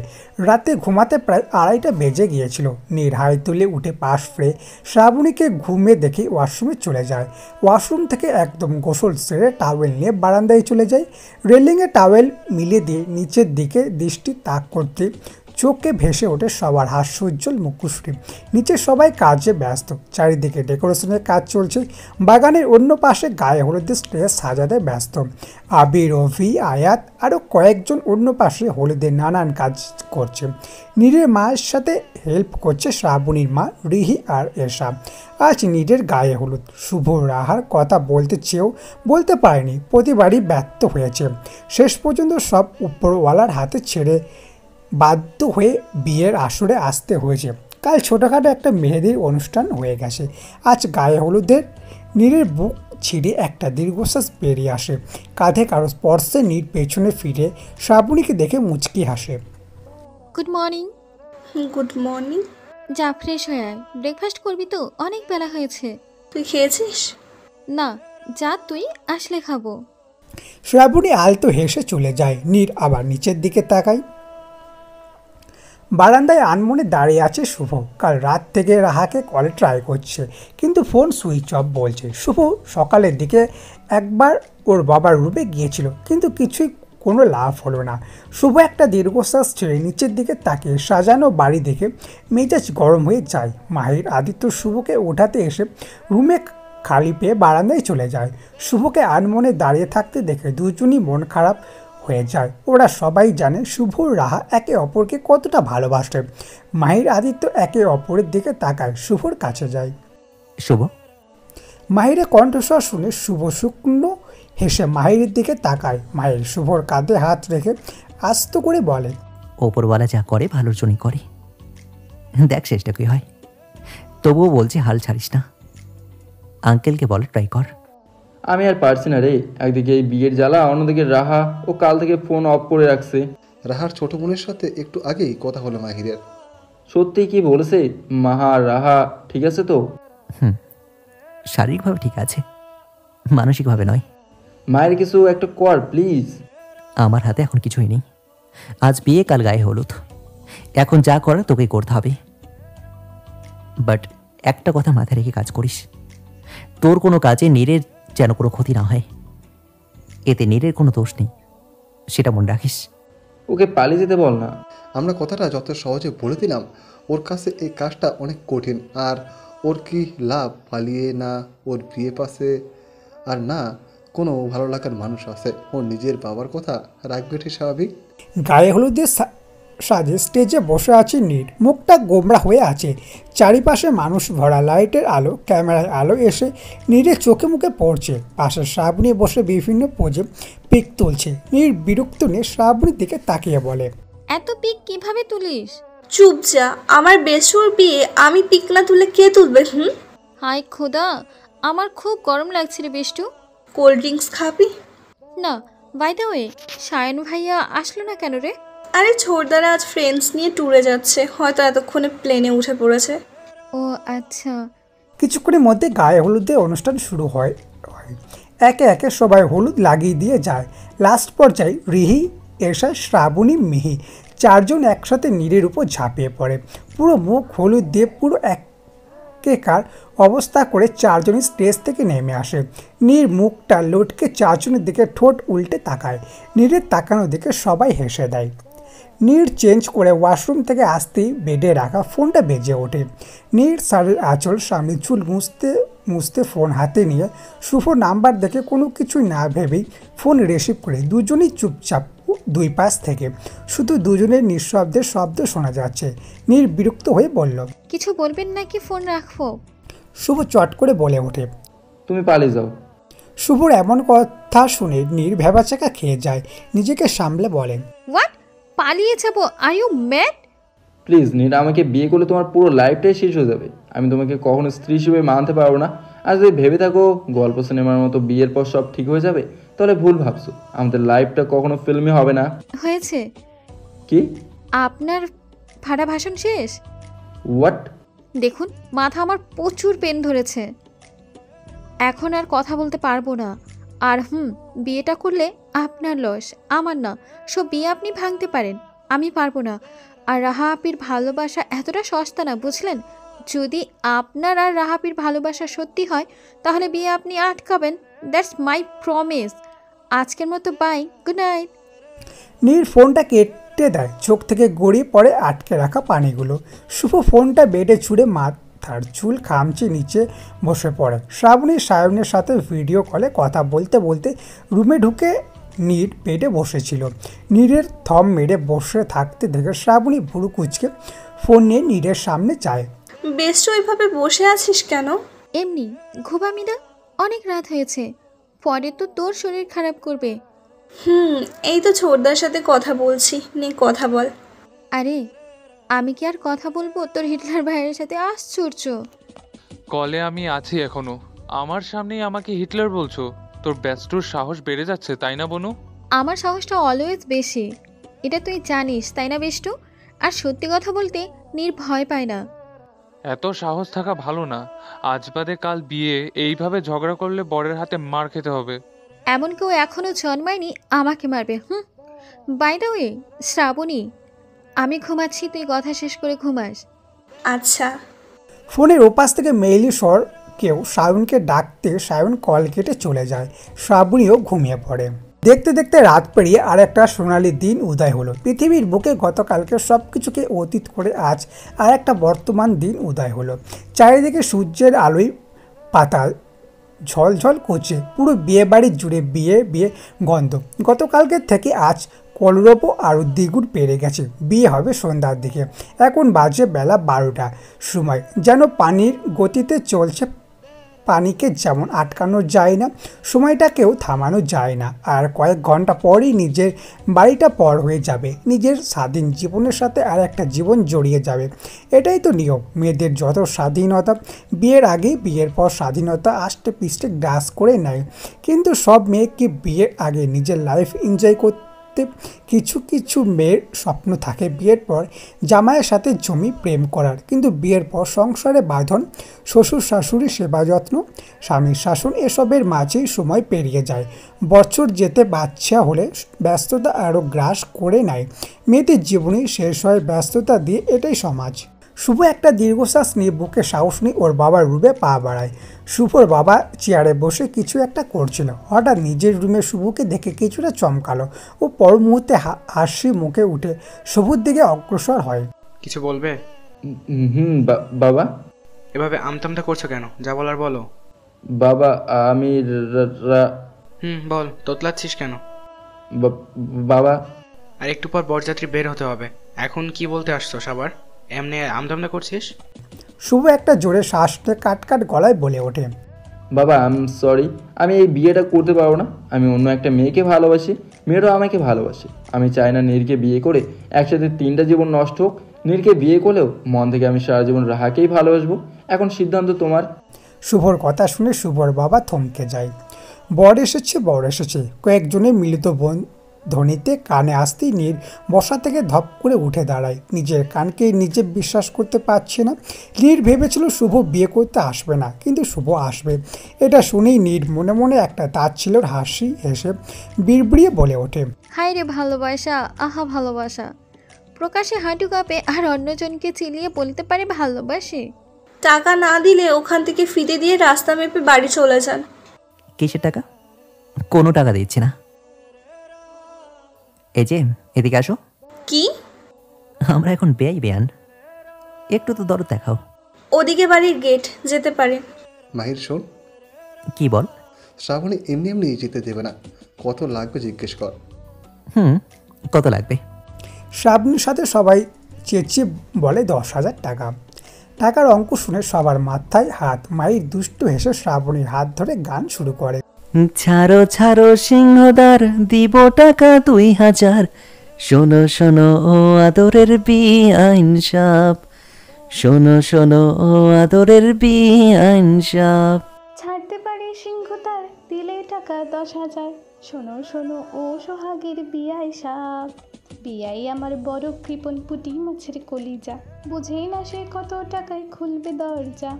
রাতে ঘুমাতে প্রায় 2:30 বেজে গিয়েছিল। নীর হাই তুলে উঠে পাশ ফিরে শ্রাবণীকে ঘুমে দেখে ওয়াশরুমে চলে যায়। ওয়াশরুম থেকে একদম গোসল সেরে টাওয়েল নিয়ে বারান্দায় চলে যায়। রেলিংয়ে টাওয়েল মিলিয়ে দিয়ে নিচের দিকে দৃষ্টি তাক করতে চোখে ভেসে ওঠে সবার হাস্যোজ্জ্বল মুখশ্রী। নিচে সবাই কাজে ব্যস্ত, চারিদিকে ডেকোরেশনের কাজ চলছে। বাগানের অন্য পাশে গায়ে হলুদের স্টেজ সাজাতে ব্যস্ত। আবির, রফি, আয়াত আরও কয়েকজন অন্য পাশে হলুদের নানান কাজ করছে। নীরের মায়ের সাথে হেল্প করছে শ্রাবণীর মা রিহি আর এশা। আজ নীরের গায়ে হলুদ। শুভ রাহার কথা বলতে চেয়েও বলতে পারেনি, প্রতিবারই ব্যর্থ হয়েছে। শেষ পর্যন্ত সব উপরওয়ালার হাতে ছেড়ে বাধ্য হয়ে বিয়ের আসরে আসতে হয়েছে। কাল ছোটোখাটো একটা মেহেদির অনুষ্ঠান হয়ে গেছে। আজ গায়ে হলুদের নীরের বুক ছিঁড়ে একটা দীর্ঘশ্বাস বেরিয়ে আসে। কাঁধে কারো স্পর্শে নীর পেছনে ফিরে শ্রাবণীকে দেখে মুচকি হাসে। Good morning. Good morning. যা ফ্রেশ হয়ে আয়, ব্রেকফাস্ট করবি তো, অনেক বেলা হয়েছে। তুই খেয়েছিস? না, যা তুই আসলে খাবো। শ্রাবণী আলতো হেসে চলে যায়। নীর আবার নিচের দিকে তাকায়। বারান্দায় আনমনে দাঁড়িয়ে আছে শুভ। কাল রাত থেকে রাহাকে কলে ট্রাই করছে, কিন্তু ফোন সুইচ অফ বলছে। শুভ সকালের দিকে একবার ওর বাবার রুমে গিয়েছিল, কিন্তু কিছুই কোনো লাভ হলো না। শুভ একটা দীর্ঘশ্বাস ছেড়ে নিচের দিকে তাকিয়ে সাজানো বাড়ি দেখে মেজাজ গরম হয়ে যায়। মাহির, আদিত্য শুভকে ওঠাতে এসে রুমে খালি পেয়ে বারান্দায় চলে যায়। শুভকে আনমনে দাঁড়িয়ে থাকতে দেখে দুজনই মন খারাপ হয়ে যায়। ওরা সবাই জানে শুভ রাহা একে অপরকে কতটা ভালোবাসে। মাহির, আদিত্য একে অপরের দিকে তাকায়, শুভর কাছে যায়। শুভ। মাহিরের কণ্ঠস্বর শুনে শুভ শুকনো হেসে মাহিরের দিকে তাকায়। মাহির শুভর কাঁধে হাত রেখে আস্ত করে বলে, ওপরওয়ালা যা করে ভালোর জন্যই করে। দেখ শেষটা কি হয়। তবুও বলছি হাল ছাড়িস না। আঙ্কেলকে বলে ট্রাই কর। আমি আর পারছি না রে। একদিকে এই বিয়ের জ্বালা, অন্যদিকে রাহা ও কাল থেকে ফোন অফ করে রাখছে। রাহার ছোট বোনের সাথে একটু আগেই কথা হলো মাহিরের। সত্যি কি বলেছে মাহা? রাহা ঠিক আছে তো? শারীরিকভাবে ঠিক আছে, মানসিকভাবে নয়। মায়ের কিছু একটা কর প্লিজ। আমার হাতে এখন কিছুই নেই। আজ বিয়ে, কাল গায়ে হলুদ। এখন যা করার তোকেই করতে হবে। বাট একটা কথা মাথায় রেখে কাজ করিস, তোর কোনো কাজে নীরের যেন কোনো ক্ষতি না হয়। এতে নীরের কোনো দোষ নেই, সেটা মনে রাখিস। ওকে পালিয়ে যেতে বল না। আমরা কথাটা যত সহজে বলে দিলাম, ওর কাছে এই কাজটা অনেক কঠিন। আর ওর কি লাভ পালিয়ে? না ওর বিয়ে পাশে, আর না কোনো ভালো লাগার মানুষ আছে। ওর নিজের বাবার কথা রাখবে, ঠিক স্বাভাবিক। গায়ে হলুদের সাজে স্টেজে বসে আছে নীর। মুখটা গোমড়া হয়ে আছে। চারিপাশে মানুষ ভরা, লাইটের আলো, ক্যামেরায় আলো এসে নীরের চোখে মুখে পড়ছে। পাশে শ্রাবণী বসে বিভিন্ন পোজে পিক তুলছে। নীর বিরক্ত নিয়ে শ্রাবণীর দিকে তাকিয়ে বলে, এত পিক কিভাবে তুলিস? চুপ যা। আমার বেসুর বিয়ে, আমি পিক না তুলে কে তুলবে? হাই খোদা, আমার খুব গরম লাগছে রে বেষ্টু। কোল্ড ড্রিঙ্কস খাবি? না। বাই দ্য ওয়ে, সায়ন ভাইয়া আসলো না কেন রে? আরে ছোটদারা আজ ফ্রেন্ডস নিয়ে ট্যুরে যাচ্ছে, হয়তো এতক্ষণে প্লেনে উঠে পড়েছে। ও আচ্ছা। কিছুক্ষণের মধ্যে গায়ে হলুদের অনুষ্ঠান শুরু হয়। একে একে সবাই হলুদ লাগিয়ে দিয়ে যায়। লাস্ট পর্যায়ে রিহি, এশা, শ্রাবণী, মিহি চারজন একসাথে নীরের উপর ঝাঁপিয়ে পড়ে। পুরো মুখ হলুদ দিয়ে পুরো একেকার অবস্থা করে চারজনই স্টেজ থেকে নেমে আসে। নীর মুখটা লটকে চারজনের দিকে ঠোঁট উল্টে তাকায়। নীরের তাকানোর দিকে সবাই হেসে দেয়। নীর চেঞ্জ করে ওয়াশরুম থেকে আসতেই বেডে রাখা ফোনটা বেজে ওঠে। নীর শাড়ির আঁচল সামনে চুল মুছতে মুছতে ফোন হাতে নিয়ে শুভ নাম্বার দেখে কোনো কিছুই না ভেবেই ফোন রিসিভ করে। দুজনেই চুপচাপ দুই পাশ থেকে শুধু দুজনের নিঃশব্দের শব্দ শোনা যাচ্ছে। নীর বিরক্ত হয়ে বলল, কিছু বলবেন নাকি ফোন রাখবো? শুভ চট করে বলে ওঠে, তুমি পালিয়ে যাও। শুভর এমন কথা শুনে নীর ভেবাচাকা খেয়ে যায়। নিজেকে সামলে বলেন, হোয়াট? পালিয়ে যাবো? Are you mad? Please Neera, আমাকে বিয়ে করলে তোমার পুরো লাইফটাই শেষ হয়ে যাবে। আমি তোমাকে কখনো স্ত্রী হিসেবে মানতে পারবো না। আর যদি ভেবে থাকো গল্প সিনেমার মতো বিয়ের পর সব ঠিক হয়ে যাবে, তাহলে ভুল ভাবছো। আমাদের লাইফটা কখনো ফিল্মি হবে না। হয়েছে, কি? আপনার ফাটা ভাষণ শেষ। হোয়াট? দেখুন, মাথা আমার প্রচুর পেন ধরেছে, এখন আর কথা বলতে পারবো না। আর বিয়েটা করলে আপনার লস, আমার না। সব বিয়ে আপনি ভাঙতে পারেন, আমি পারবো না। আর রাহা আপির ভালোবাসা এতটা সস্তা না, বুঝলেন? যদি আপনার আর রাহা আপির ভালোবাসা সত্যি হয় তাহলে বিয়ে আপনি আটকাবেন। That's my promise. আজকের মতো বাই, গুড নাইট। নীর ফোনটা কেটে দেয়, চোখ থেকে গড়িয়ে পড়ে আটকে রাখা পানিগুলো। শুভ ফোনটা বেডে ছুঁড়ে মাথার চুল খামচে নিচে বসে পড়ে। শ্রাবণী সায়নের সাথে ভিডিও কলে কথা বলতে বলতে রুমে ঢুকে নীর বেডে বসেছিল। নীরের থম মেরে বসে থাকতে দেখে শ্রাবণী ভুরু কুচকে ফোন নিয়ে নীরের সামনে যায়। বেস্ট ওইভাবে বসে আছিস কেন? এমনি, ঘুমাবি না? অনেক রাত হয়েছে, পরে তো তোর শরীর খারাপ করবে। এই তো ছোটদার সাথে কথা বলছি, নে কথা বল। আরে আমি কি আর কথা বলবো তোর হিটলার ভাইয়ের সাথে? আশ্চর্য। কলে আমি আছি এখনো, আমার সামনেই আমাকে হিটলার বলছো? তোর ব্যস্তুর সাহস বেড়ে যাচ্ছে, তাই না বনু? আমার সাহসটা অলওয়েজ বেশি, এটা তুই জানিস, তাই না বেষ্টু? আর সত্যি কথা বলতে নির্ভয় পায় না। এত সাহস থাকা ভালো না। আজ বাদে কাল বিয়ে, এইভাবে ঝগড়া করলে বরের হাতে মার খেতে হবে। এমন কেউ এখনো জন্মায়নি আমাকে মারবে। বাই দ্য ওয়ে শ্রাবণী, আমি ঘুমাচ্ছি, তুই কথা শেষ করে ঘুমাস। আচ্ছা। ফোনের ওপাশ থেকে মেইলি স্বর কেউ সায়নকে ডাকতে সায়ন কল কেটে চলে যায়। শ্রাবণীও ঘুমিয়ে পড়ে। দেখতে দেখতে রাত পেরিয়ে আর একটা সোনালি দিন উদয় হলো। পৃথিবীর বুকে গতকালকে সব কিছুকে অতীত করে আজ আর একটা বর্তমান দিন উদয় হলো। চারিদিকে সূর্যের আলোয় পাতাল ঝলঝল করছে, পুরো বিয়ে বাড়ি জুড়ে বিয়ে বিয়ে গন্ধ। গতকালকের থেকে আজ কলরবও আরও দ্বিগুণ বেড়ে গেছে। বিয়ে হবে সন্ধ্যার দিকে। এখন বাজে বেলা 12টা। সময় যেন পানির গতিতে চলছে। পানিকে যেমন আটকানো যায় না, সময়টাকেও থামানো যায় না। আর কয়েক ঘন্টা পরই নিজের বাড়িটা পর হয়ে যাবে, নিজের স্বাধীন জীবনের সাথে আর একটা জীবন জড়িয়ে যাবে। এটাই তো নিয়ম। মেয়েদের যত স্বাধীনতা, বিয়ের আগে বিয়ের পর স্বাধীনতা আষ্টে পিষ্টে গ্রাস করে নেয়। কিন্তু সব মেয়েকে বিয়ের আগে নিজের লাইফ এনজয় করতে কিছু কিছু মেয়ের স্বপ্ন থাকে বিয়ের পর জামাইয়ের সাথে জমি প্রেম করার। কিন্তু বিয়ের পর সংসারে বাঁধন, শ্বশুর শাশুড়ি সেবা যত্ন, স্বামীর শাসন, এসবের মাঝেই সময় পেরিয়ে যায়। বছর যেতে বাচ্চা হলে ব্যস্ততা আরও গ্রাস করে নেয়। মেয়েদের জীবনে শেষ হয় ব্যস্ততা দিয়ে, এটাই সমাজ। শুভ একটা দীর্ঘশ্বাস নিয়ে বুকে সাহস নিয়ে ওর বাবার রুমে পা বাড়ায়। শুভর বাবা চেয়ারে বসে কিছু একটা করছিল। হঠাৎ নিজের রুমে শুভকে দেখে কিছুটা চমকালো। ও পর মুহূর্তে হাসি মুখে উঠে শুভর দিকে অগ্রসর হয়। কিছু বলবে? বাবা। এভাবে আমতামটা করছো কেন? যা বলার বলো। বাবা আমি বল, তোতলাচ্ছিস কেন? বাবা। আর একটু পর বরযাত্রী বের হতে হবে, এখন কি বলতে আসছো আবার? এমনি আমদামদা করছিস? শুভ একটা জোরে শ্বাস নিয়ে কাট গলায় বলে ওঠে, বাবা আই এম সরি, আমি এই বিয়েটা করতে পারবো না। আমি অন্য একটা মেয়েকে ভালোবাসি, মেয়েরাও আমাকে ভালোবাসে। আমি চাই না নীরকে বিয়ে করে একসাথে 3টা জীবন নষ্ট হোক। নীরকে বিয়ে করলেও মন থেকে আমি সারা জীবন রাহাকেই ভালোবাসবো। এখন সিদ্ধান্ত তোমার। শুভর কথা শুনে শুভর বাবা থমকে যায়। বর এসেছে। কয়েকজনের মিলিত ধ্বনিতে কানে আসতেই নীর বসা থেকে ধপ করে উঠে দাঁড়ায়। নিজের কানকে নিজে বিশ্বাস করতে পারছে না। নীর ভেবেছিল শুভ বিয়ে করতে আসবে না, কিন্তু শুভ আসবে। এটা শুনেই নীর মনে মনে একটা তাচ্ছিল্যের হাসি হেসে বিড়বিড়িয়ে বলে ওঠে, হায় রে ভালোবাসা, আহা ভালোবাসা। প্রকাশে হাঁটু কাঁপে আর অন্যজনকে চিলিয়ে বলতে পারে ভালোবাসে। টাকা না দিলে ওখান থেকে ফিতে দিয়ে রাস্তা মেপে বাড়ি চলে যান। কিসের টাকা? কোনো টাকা দিচ্ছি না। এই যে এদিকে আসো। কি? আমরা এখন বেয়ান, একটু তো দরদ দেখাও। ওদিকে বাড়ির গেট, যেতে পারে। মাহির শোন। কি বল? শ্রাবণী এমনি এমনি যেতে দেবে না। কত লাগবে জিজ্ঞেস কর। কত লাগবে? শ্রাবণীর সাথে সবাই চেঁচিয়ে বলে 10,000 টাকা। টাকার অঙ্ক শুনে সবার মাথায় হাত। মায়ের দুষ্টু হেসে শ্রাবণীর হাত ধরে গান শুরু করে, ছাড়ো সিংহদার, দিব টাকা 2,000। শোনো শোনো ও আদরের বিআইন সাপ, শোনো শোনো ও আদরের বিআইন সাপ। ছাড়তে পারি সিংহদার, দিলে টাকা 10,000। শোনো শোনো ও সোহাগের বিয়াই সাপ, বিয়াই আমার বড় কৃপণ পুটি মাছের কলিজা, বুঝেই না সে কত টাকায় খুলবে দরজা।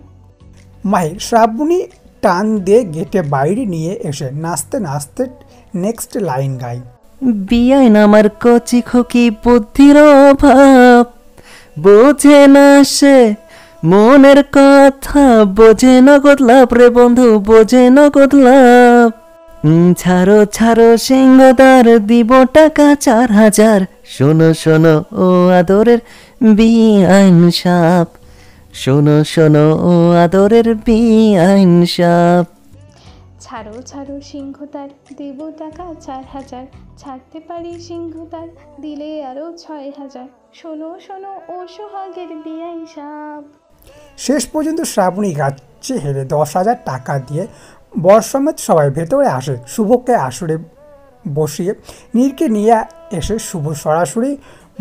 মাহির শ্রাবণী টান দিয়ে গেটে বাইরে নিয়ে এসে নাচতে নাচতে নেক্সট লাইন গায়। বিয়াই না আমার কচি খোকি বুদ্ধির অভাব, বোঝে না সে মনের কথা, বোঝে নগদ লাভ রে বন্ধু, বোঝে নগদ লাভ। ছাড়ো ছাড়ো সিংহদার, দিব টাকা 4,000। শোনো শোনো ও আদরের বিআইন সাপ, শোনো শোনো ও আদরের বিআইন সাপ। ছাড়ো ছাড়ো সিংহতার, দেব টাকা 4,000। ছাড়তে পারি সিংহতার, দিলে আরো 6,000। শোনো শোনো ও সোহাগের বিয়াই সাপ। শেষ পর্যন্ত শ্রাবণী গাছে হেরে 10,000 টাকা দিয়ে বর সমেত সবাই ভেতরে আসে। শুভকে আসরে বসিয়ে নীরকে নিয়ে এসে শুভ সরাসরি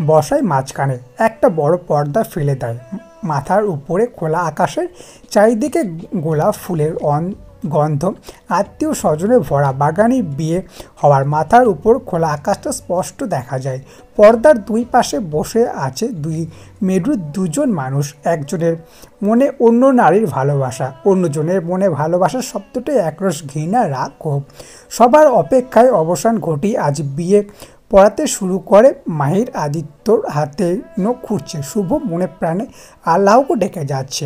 বসায় মাঝখানে। একটা বড় পর্দা ফেলে দেয় মাথার উপরে। খোলা আকাশের চারিদিকে গোলাপ ফুলের গন্ধ, আত্মীয় স্বজনে ভরা বাগানে বিয়ে হওয়ার মাথার উপর খোলা আকাশটা স্পষ্ট দেখা যায়। পর্দার দুই পাশে বসে আছে দুই মেরুর দুজন মানুষ। একজনের মনে অন্য নারীর ভালোবাসা, অন্যজনের মনে ভালোবাসার শব্দটাই একরস ঘৃণা, রাগ, ক্ষোভ। সবার অপেক্ষায় অবসান ঘটিয়ে আজ বিয়ে পড়াতে শুরু করে মাহির। আদিত্যর হাতে নখ খুঁজছে, শুভ মনে প্রাণে আল্লাহকে ডেকে যাচ্ছে।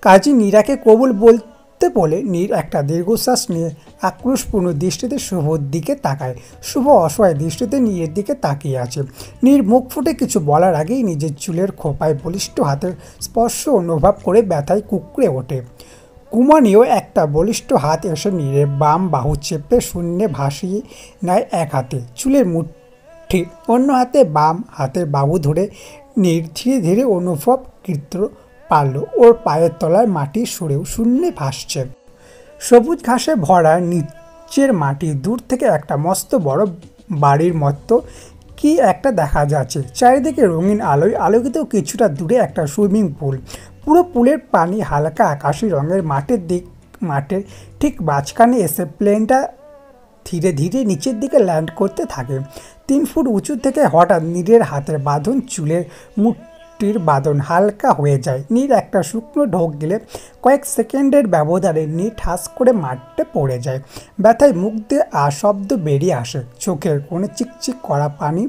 কাজী নীরাকে কবুল বলতে বলে নীর একটা দীর্ঘশ্বাস নিয়ে আক্রোশপূর্ণ দৃষ্টিতে শুভর দিকে তাকায়। শুভ অসহায় দৃষ্টিতে নীরের দিকে তাকিয়ে আছে। নীর মুখ ফুটে কিছু বলার আগেই নিজের চুলের খোপায় বলিষ্ঠ হাতের স্পর্শ অনুভব করে ব্যথায় কুঁকড়ে ওঠে। কুমানীয় একটা বলিষ্ঠ হাত এসে নীরের বাম বাহু চেপে শূন্যে ভাসিয়ে নেয় এক হাতে চুলের মুঠি, অন্য হাতে বাম হাতের বাহু ধরে নীর ধীরে ধীরে অনুভব করতে পারল ওর পায়ের তলায় মাটি সরেও শূন্যে ভাসছে। সবুজ ঘাসে ভরা নিচের মাটি, দূর থেকে একটা মস্ত বড় বাড়ির মতো কি একটা দেখা যাচ্ছে। চারিদিকে রঙিন আলোয় আলোকিত। কিছুটা দূরে একটা সুইমিং পুল, পুরো পুলের পানি হালকা আকাশি রঙের। মাঠের ঠিক মাঝখানে এসে প্লেনটা ধীরে ধীরে নিচের দিকে ল্যান্ড করতে থাকে। 3 ফুট উঁচু থেকে হঠাৎ নীরের হাতের বাঁধন, চুলের মুঠির বাঁধন হালকা হয়ে যায়। নীর একটা শুকনো ঢোক দিলে কয়েক সেকেন্ডের ব্যবধানে নীর ঠাস করে মাঠে পড়ে যায়। ব্যথায় মুখ দিয়ে শব্দ বেরিয়ে আসে। চোখের কোণে চিকচিক করা পানি,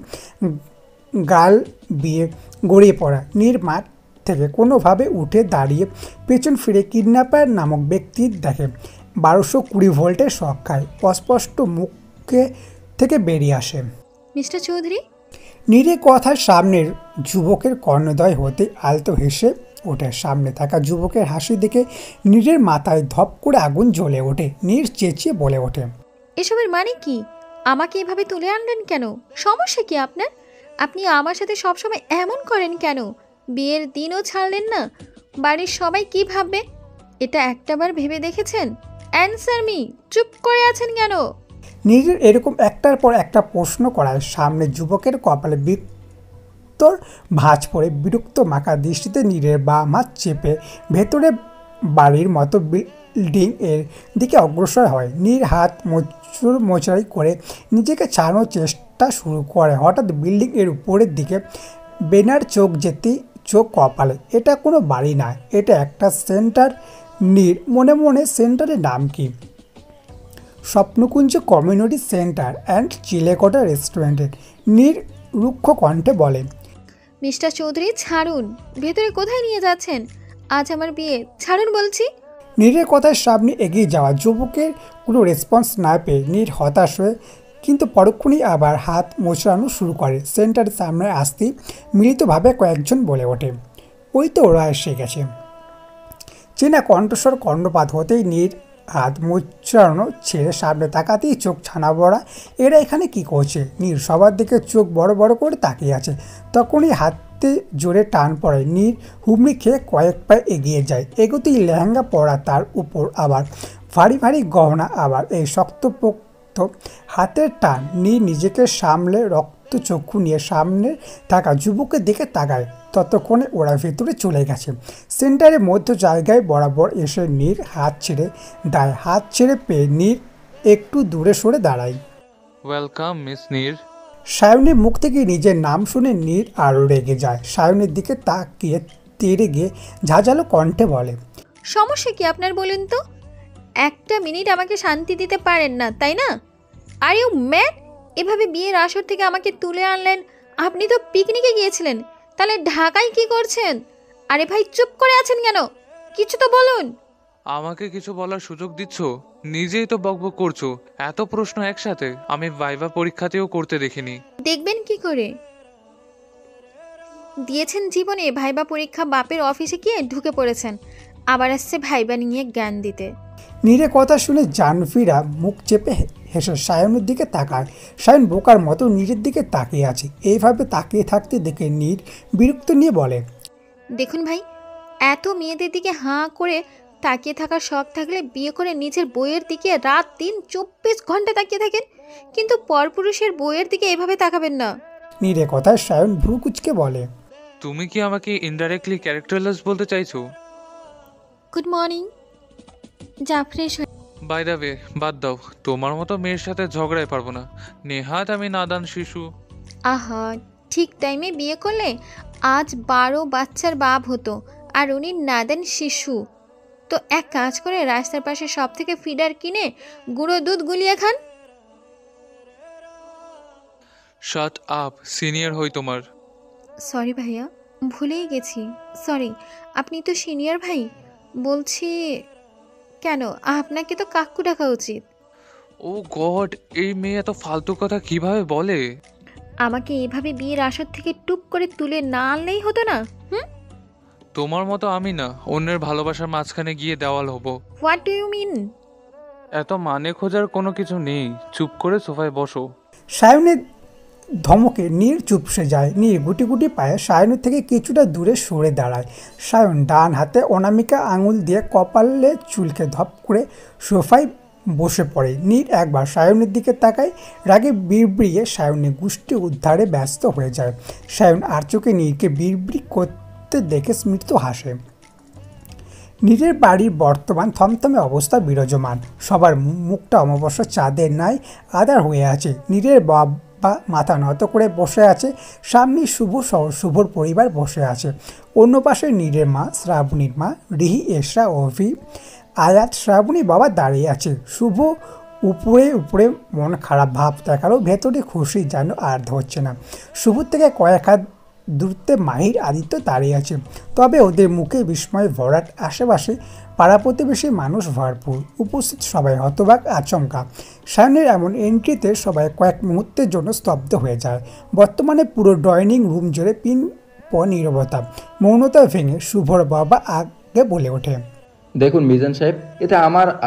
গাল বিয়ে গড়িয়ে পড়া। নীর মাঠ থেকে কোনোভাবে উঠে দাঁড়িয়ে পেছন ফিরে কিডন্যাপার নামক ব্যক্তির দেখে। 1220 ভোল্টের শক খায়, অস্পষ্ট মুখে থেকে বেরিয়ে আসে। মিস্টার চৌধুরী। নীরের কথার সামনের যুবকের কর্ণদয় হতে আলতো হেসে ওঠে। সামনে থাকা যুবকের হাসি দেখে নীরের মাথায় ধপ করে আগুন জ্বলে ওঠে। নীর চেঁচিয়ে বলে ওঠে, এসবের মানে কি? আমাকে এভাবে তুলে আনলেন কেন? সমস্যা কি আপনার? আপনি আমার সাথে সবসময় এমন করেন কেন? বিয়ের দিনও ছাড়লেন না। বাড়ির সবাই কি ভাববে এটা একটাবার ভেবে দেখেছেন? Answer me. চুপ করে আছেন কেন? নীরের এরকম একটার পর একটা প্রশ্ন করায় সামনে যুবকের কপালে বিস্তর ভাঁজ পড়ে। বিরক্ত মাখা দৃষ্টিতে নীরের বাম হাত চেপে ভেতরে বাড়ির মতো বিল্ডিং এর দিকে অগ্রসর হয়। নীর হাত মোচড়াই করে নিজেকে ছাড়ানোর চেষ্টা শুরু করে। হঠাৎ বিল্ডিং এর উপরের দিকে বেনার চোখ যেতেই চোখ কপালে। এটা কোনো বাড়ি নয়, এটা একটা সেন্টার। নীর মনে মনে সেন্টারের নাম কি? স্বপ্নকুঞ্জ কমিউনিটি সেন্টার অ্যান্ড চিলেকোটা রেস্টুরেন্টের। নীর রুক্ষ কণ্ঠে বলে, মিস্টার চৌধুরী ছাড়ুন। ভেতরে কোথায় নিয়ে যাচ্ছেন? আজ আমার বিয়ে, ছাড়ুন বলছি। নীরের কথায় সামনে এগিয়ে যাওয়া যুবকের কোনো রেসপন্স না পেয়ে নীর হতাশ হয়ে কিন্তু পরক্ষণেই আবার হাত মোচড়ানো শুরু করে। সেন্টারের সামনে আসতেই মিলিতভাবে কয়েকজন বলে ওঠে, ওই তো ওরা এসে গেছে। চেনা কণ্ঠস্বর কর্ণপাত হতেই নীর হাত মোচড়ানো ছেড়ে সামনে তাকাতেই চোখ ছানা বড়া। এরা এখানে কি করছে? নীর সবার দিকে চোখ বড় বড় করে তাকিয়ে আছে। তখনই হাতে জোরে টান পড়ে। নীর হুমড়ি খেয়ে কয়েক পায়ে এগিয়ে যায়। এগোতেই লেহেঙ্গা পরা, তার উপর আবার ভারী ভারী গহনা, আবার এই শক্তপোক্ত হাতের টান। নীর নিজেকে সামলে রক্ত চক্ষু নিয়ে সামনে থাকা যুবকের দিকে তাকায়। ততক্ষণে ওরা ভেতরে চলে গেছে। সেন্টারের মধ্য জায়গায় বরাবর এসে নীর হাত ছেড়ে দেয়। হাত ছেড়ে পেয়ে নীর একটু দূরে সরে দাঁড়ায়। ওয়েলকাম মিস নীর। সায়নের মুখ থেকে নিজের নাম শুনে নীর আরও রেগে যায়। সায়নের দিকে তাকিয়ে তেড়ে গিয়ে ঝাঁঝালো কণ্ঠে বলে, সমস্যা কি আপনার বলুন তো? একটা মিনিট আমাকে শান্তি দিতে পারেন না, তাই না? Are you mad? এভাবে বিয়ের আসর থেকে আমাকে তুলে আনলেন। আপনি তো পিকনিকে গিয়েছিলেন, তাহলে ঢাকায় কি করছেন? আরে ভাই চুপ করে আছেন কেন? কিছু তো বলুন। আমাকে কিছু বলার সুযোগ দিচ্ছ? নিজেই তো বকবক করছো। এত প্রশ্ন একসাথে আমি ভাইভা পরীক্ষাতেও করতে দেখিনি। দেখবেন কি করে? দিয়েছেন জীবনে ভাইবা পরীক্ষা, বাপের অফিসে গিয়ে ঢুকে পড়েছেন, আবার আসছে ভাইবা নিয়ে জ্ঞান দিতে। নীরের কথা শুনে জানফিরা মুখ চেপে হেসে সায়নের দিকে তাকায়। সায়ন বোকার মতো নীরের দিকে তাকিয়ে আছে। এইভাবে তাকিয়ে থাকতে দেখে নীর বিরক্ত নিয়ে বলে, দেখুন ভাই, এত মেয়েদের দিকে হাঁ করে তাকিয়ে থাকার শখ থাকলে বিয়ে করে নিজের বইয়ের দিকে রাত দিন 24 ঘন্টা তাকিয়ে থাকেন, কিন্তু পরপুরুষের বইয়ের দিকে এভাবে তাকাবেন না। নীরের কথায় সায়ন ভ্রু কুচকে বলে, তুমি কি আমাকে ইনডাইরেক্টলি ক্যারেক্টারলেস বলতে চাইছো? গুড মর্নিং, যা ফ্রেশ হয়ে। বাই দ্য ওয়ে, বাদ দাও, তোমার মতো মেয়ের সাথে ঝগড়ায় পারবো না। নেহাত আমি নাদান শিশু। আহা, ঠিক টাইমে বিয়ে করলে আজ 12 বাচ্চার বাপ হতো, আর উনি নাদান শিশু। তো এক কাজ করে রাস্তার পাশে সব থেকে ফিডার কিনে গুঁড়ো দুধ গুলিয়ে খান। শাট আপ, সিনিয়র হই তোমার। সরি ভাইয়া, ভুলেই গেছি। সরি, আপনি তো সিনিয়র ভাই। বলছি, কেন আপনাকে তো কাকু ডাকা উচিত। ও গড, এই মেয়ে এত ফালতু কথা কিভাবে বলে? আমাকে এভাবে বিয়ের আসর থেকে টুপ করে তুলে না আনলেই হতো না? তোমার মতো আমি না অন্যের ভালোবাসার মাঝখানে গিয়ে দেওয়াল হব। What do you mean? এত মানে খোঁজার কোনো কিছু নেই, চুপ করে সোফায় বসো। সায়নের ধমকে নীর চুপসে যায়। নীর গুটি গুটি পায়ে সায়নের থেকে কিছুটা দূরে সরে দাঁড়ায়। সায়ন ডান হাতে অনামিকা আঙুল দিয়ে কপালে চুলকে ধপ করে সোফায় বসে পড়ে। নীর একবার সায়নের দিকে তাকায়, রাগে বিড়বিড়িয়ে সায়নের গোষ্ঠী উদ্ধারে ব্যস্ত হয়ে যায়। সায়ন আর চোখে নীরকে বিড়বিড়ি করতে দেখে স্মিত হাসে। নীরের বাড়ির বর্তমান থমথমে অবস্থা বিরাজমান। সবার মুখটা অমাবস্যা চাঁদের ন্যায় আধার হয়ে আছে। নীরের বাবা মাথা নত করে বসে আছে। সামনে শুভ সহ শুভর পরিবার বসে আছে। অন্য পাশে নীরের মা, শ্রাবণীর মা, রিহি, এশরা, অভি, আয়াত, শ্রাবণী বাবা দাঁড়িয়ে আছে। শুভ উপরে উপরে মন খারাপ ভাব দেখালো, ভেতরে খুশি যেন আর ধরছে না। শুভর থেকে কয়েক হাত দূরত্বে মাহির, আদিত্য দাঁড়িয়ে আছে। তবে ওদের মুখে বিস্ময় ভরাট। আশেপাশে পাড়া প্রতিবেশী মানুষ ভরপুর। উপস্থিত সবাই হতবাক, আচমকা। সায়নের এমন এন্ট্রিতে সবাই কয়েক মুহূর্তের জন্য স্তব্ধ হয়ে যায়। বর্তমানে পুরো ডাইনিং রুম জুড়ে নীরবতা। মৌনতা ভেঙে শুভর বাবা আগে বলে ওঠে, দেখুন মিজান সাহেব, এতে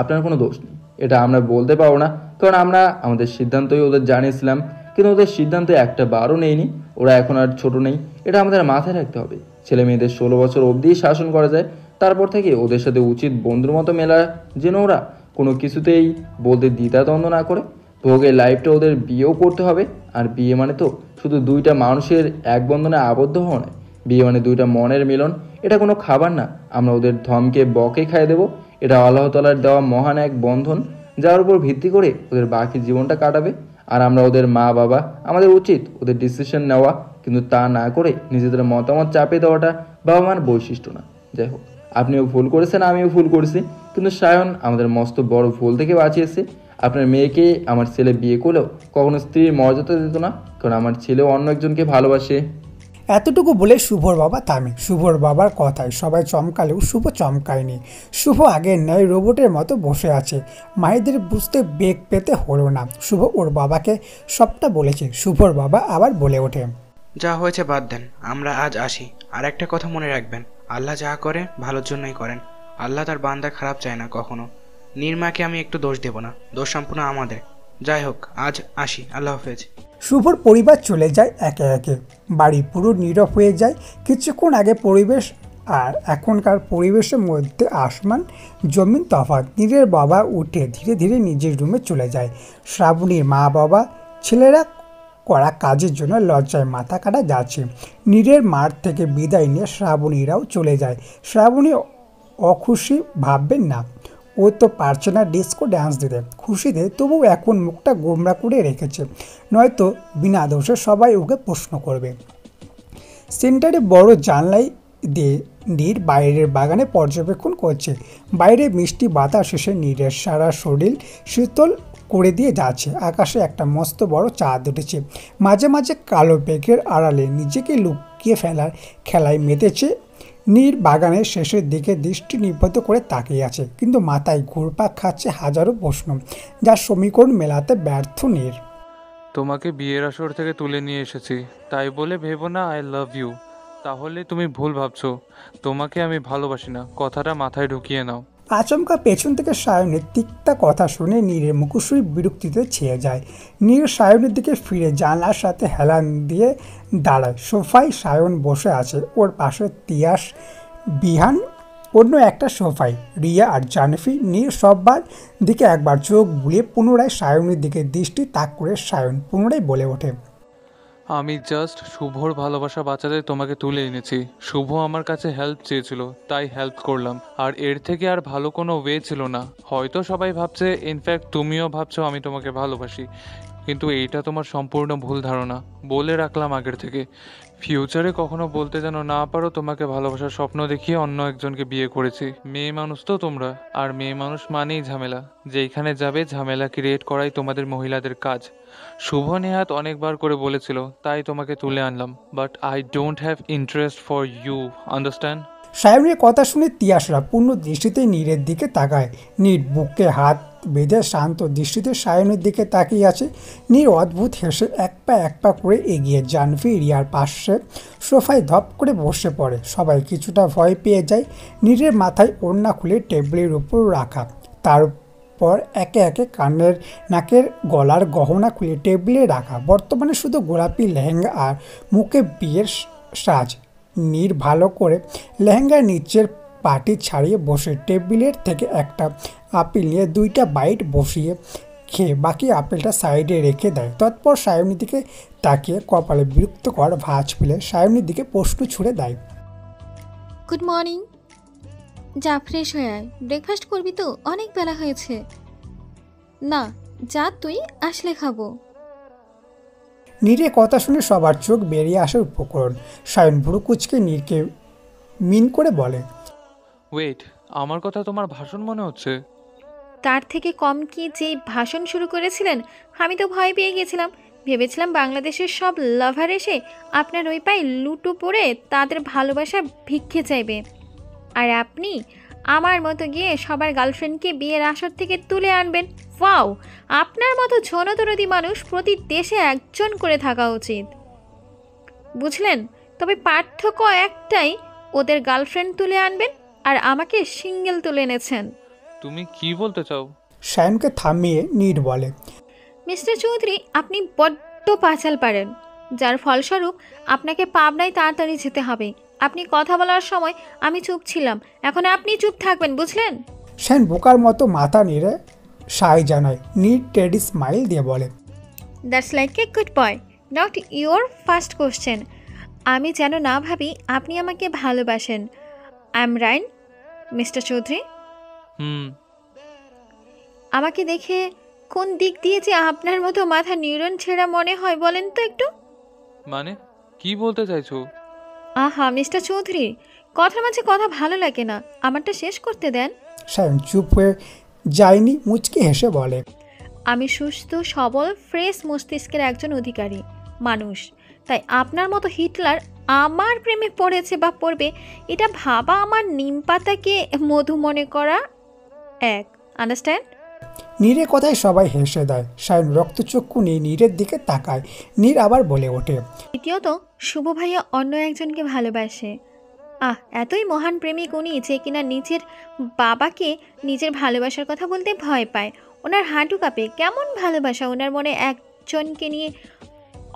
আপনার কোনো দোষ নেই। এটা আমরা বলতে পারবো না, কারণ আমরা আমাদের সিদ্ধান্তই ওদের জানিয়েছিলাম, কিন্তু ওদের সিদ্ধান্তে একটা বারও নেইনি। ওরা এখন আর ছোট নেই, এটা আমাদের মাথায় রাখতে হবে। ছেলে মেয়েদের 16 বছর অবধি শাসন করা যায়, তারপর থেকে ওদের সাথে উচিত বন্ধুর মতো মেলা, যেন ওরা কোনো কিছুতেই বলতে দ্বিধাদ্বন্দ্ব না করে। ভোগের লাইফটা ওদের বিয়েও করতে হবে। আর বিয়ে মানে তো শুধু দুইটা মানুষের এক বন্ধনে আবদ্ধ হওয়া নয়, বিয়ে মানে দুইটা মনের মিলন। এটা কোনো খাবার না আমরা ওদের ধমকে বকে খাইয়ে দেবো। এটা আল্লাহ তাআলার দেওয়া মহান এক বন্ধন, যার উপর ভিত্তি করে ওদের বাকি জীবনটা কাটাবে। আর আমরা ওদের মা বাবা, আমাদের উচিত ওদের ডিসিশন নেওয়া, কিন্তু তা না করে নিজেদের মতামত চাপে দেওয়াটা বাবা মার বৈশিষ্ট্য না। যাই হোক, আপনিও ভুল করেছেন, আমিও ভুল করেছি, কিন্তু সায়ন আমাদের মস্ত বড় ভুল থেকে বাঁচিয়েছে। আপনার মেয়েকে আমার ছেলে বিয়ে করলেও কখনো স্ত্রীর মর্যাদা দিত না, কারণ আমার ছেলেও অন্য একজনকে ভালোবাসে। এতটুকু বলে শুভর বাবা থামে। শুভর বাবার কথায় সবাই চমকালেও শুভ চমকায়নি। শুভ আগের ন্যায় রোবটের মতো বসে আছে। মায়েদের বুঝতে বেগ পেতে হলো না। শুভ ওর বাবাকে সবটা বলেছে। শুভর বাবা আবার বলে ওঠে, যা হয়েছে বাদ দেন, আমরা আজ আসি। আর একটা কথা মনে রাখবেন, আল্লাহ যা করে ভালোর জন্যই করেন। আল্লাহ তার বান্দা খারাপ চায় না কখনো। নির্মাকে আমি একটু দোষ দেব না, দোষ সম্পূর্ণ আমাদের। যাই হোক, আজ আসি, আল্লাহ হাফেজ। শুভর পরিবার চলে যায় একে একে। বাড়ি পুরো নীরব হয়ে যায়। কিছুক্ষণ আগে পরিবেশ আর এখনকার পরিবেশের মধ্যে আসমান জমিন তফাৎ। নীরের বাবা উঠে ধীরে ধীরে নিজের রুমে চলে যায়। শ্রাবণীর মা বাবা, ছেলেরা করা কাজের জন্য লজ্জায় মাথা কাটা যাচ্ছে। নীরের মাঠ থেকে বিদায় নিয়ে শ্রাবণীরাও চলে যায়। শ্রাবণী অখুশি ভাববেন না, ও তো পারছে না ডিস্কো ডান্স দিতে খুশিতে, তবু এখন মুখটা গোমরা করে রেখেছে, নয়তো বিনা দোষে সবাই ওকে প্রশ্ন করবে। সেন্টারে বড় জানলাই দিয়ে নীর বাইরের বাগানে পর্যবেক্ষণ করছে। বাইরে মিষ্টি বাতাস এসে নীরের সারা শরীর শীতল করে দিয়ে যাচ্ছে। আকাশে একটা মস্ত বড় চাঁদ উঠেছে। মাঝে মাঝে কালো মেঘের আড়ালে নিজেকে লুকিয়ে ফেলার খেলায় মেতেছে নীর। বাগানের শেষের দিকে দৃষ্টি নিবদ্ধ করে তাকিয়ে আছে, কিন্তু মাথায় ঘুরপাক খাচ্ছে হাজারো প্রশ্ন, যার সমীকরণ মেলাতে ব্যর্থ নীর। তোমাকে বিয়ের আসর থেকে তুলে নিয়ে এসেছি, তাই বলে ভেবো না আই লাভ ইউ। তাহলে তুমি ভুল ভাবছো, তোমাকে আমি ভালোবাসি না, কথাটা মাথায় ঢুকিয়ে নাও। আচমকা পেছন থেকে সায়নের তিক্তা কথা শুনে নীরের মুখশ্রী বিরক্তিতে ছেয়ে যায়। নীর সায়নের দিকে ফিরে জানলার সাথে হেলান দিয়ে দাঁড়ায়। সোফায় সায়ন বসে আছে, ওর পাশে তিয়াস, বিহান অন্য একটা সোফায় রিয়া আর জানফি। নীর সবার দিকে একবার চোখ বুলিয়ে পুনরায় সায়নের দিকে দৃষ্টি তাক করে সায়ন পুনরায় বলে ওঠে, আমি জাস্ট শুভর ভালোবাসা বাঁচাতে তোমাকে তুলে এনেছি। শুভ আমার কাছে হেল্প চেয়েছিল, তাই হেল্প করলাম। আর এর থেকে আর ভালো কোনো ওয়ে ছিল না। হয়তো সবাই ভাবছে, ইনফ্যাক্ট তুমিও ভাবছো আমি তোমাকে ভালোবাসি, কিন্তু এইটা তোমার সম্পূর্ণ ভুল ধারণা। বলে রাখলাম আগের থেকে, ফিউচারে কখনো বলতে যেন না পারো তোমাকে ভালোবাসার স্বপ্ন দেখিয়ে অন্য একজনকে বিয়ে করেছি। মেয়ে মানুষ তো তোমরা, আর মেয়ে মানুষ মানেই ঝামেলা। যেইখানে যাবে ঝামেলা ক্রিয়েট করাই তোমাদের মহিলাদের কাজ। শুভ নেহাত অনেকবার করে বলেছিল, তাই তোমাকে তুলে আনলাম, but I don't have interest for you, understand? সায়নের কথা শুনে তিয়াসরা পূর্ণ দৃষ্টিতে নীরের দিকে তাকায়। নীর বুকে হাত বেঁধে শান্ত দৃষ্টিতে সায়নের দিকে তাকিয়ে আছে। নীর অদ্ভুত হেসে এক পা করে এগিয়ে জানভি রিয়ার পাশে সোফায় ধপ করে বসে পড়ে। সবাই কিছুটা ভয় পেয়ে যায়। নীরের মাথায় ওড়না খুলে টেবিলের উপর রাখা, তারপর একে একে কানের নাকের গলার গহনা খুলে টেবিলে রাখা। বর্তমানে শুধু গোলাপি লেহেঙ্গা আর মুখে বিয়ের সাজ। নীর ভালো করে লেহেঙ্গার নিচের পাটি ছাড়িয়ে বসে টেবিলের থেকে একটা আপেল নিয়ে 2টা বাইট বসিয়ে খেয়ে বাকি আপেলটা সাইডে রেখে দেয়। তৎপর সায়নীর দিকে তাকিয়ে কপালে বিরক্তকর ভাঁজ ফেলে সায়নীর দিকে প্রশ্ন ছুড়ে দেয়, গুড মর্নিং। যা ফ্রেশ হয়ে আয়, ব্রেকফাস্ট করবি তো? অনেক বেলা হয়েছে। না, যা তুই, আসলে খাবো। নীরের কথা শুনে সবার চোখ বেরিয়ে আসার উপকরণ। সায়ন ভুরু কুচকে নীরকে মিন করে বলে, ওয়েট, আমার কথা তোমার ভাষণ মনে হচ্ছে? তার থেকে কম কি যে ভাষণ শুরু করেছিলেন? আমি তো ভয় পেয়ে গেছিলাম। ভেবেছিলাম বাংলাদেশের সব লাভার এসে আপনার ওই পায়ে লুটো পড়ে তাদের ভালোবাসা ভিক্ষে চাইবে, আর আপনি আমার মতো গিয়ে সবার গার্লফ্রেন্ডকে বিয়ের আসর থেকে তুলে আনবেন। ওয়াও, আপনার মতো জনদরদি মানুষ প্রতি দেশে একজন করে থাকা উচিত, বুঝলেন? তবে পার্থক্য একটাই, ওদের গার্লফ্রেন্ড তুলে আনবেন আর আমাকে সিঙ্গেল তুলে এনেছেন। তুমি কি বলতে চাও? সায়নকে থামিয়ে নীর বলে, মিস্টার চৌধুরী, আপনি বড্ড পাঁচাল পারেন, যার ফলস্বরূপ আপনাকে পাবনায় তাড়াতাড়ি যেতে হবে। আপনি কথা বলার সময় আমি চুপ ছিলাম, এখন আপনি চুপ থাকবেন, বুঝলেন? সায়ন বোকার মতো মাথা নেড়ে সায় জানায়। নীর টেডি স্মাইল দিয়ে বলে, that's like a good boy, not your first question. আমি যেন না ভাবি আপনি আমাকে ভালোবাসেন। I am right, mister Chowdhury? আমাকে দেখে কোন দিক দিয়ে যে আপনার মতো মাথা নিউরন ছেঁড়া মনে হয় বলেন তো একটু? মানে কি বলতে চাইছো? আহা মিস্টার চৌধুরী, কথার মাঝে কথা ভালো লাগে না, আমারটা শেষ করতে দেন। সায়ন চুপ হয়ে যায়নি, মুচকি হেসে বলে, আমি সুস্থ সবল ফ্রেশ মস্তিষ্কের একজন অধিকারী মানুষ, তাই আপনার মতো হিটলার আমার প্রেমে পড়েছে বা পড়বে এটা ভাবা আমার নিম পাতাকে মধু মনে করা এক, আন্ডারস্ট্যান্ড? নীরের কথায় সবাই হেসে দেয়। সায়ন রক্তচক্ষু নিয়ে নীরের দিকে তাকায়। নীর আবার বলে ওঠে, দ্বিতীয়ত, শুভ ভাইয়া অন্য একজনকে ভালোবাসে। এতই মহান প্রেমিক উনি যে কিনা নিজের বাবাকে নিজের ভালোবাসার কথা বলতে ভয় পায়। ওনার হাঁটু কাঁপে। কেমন ভালোবাসা ওনার মনে একজনকে নিয়ে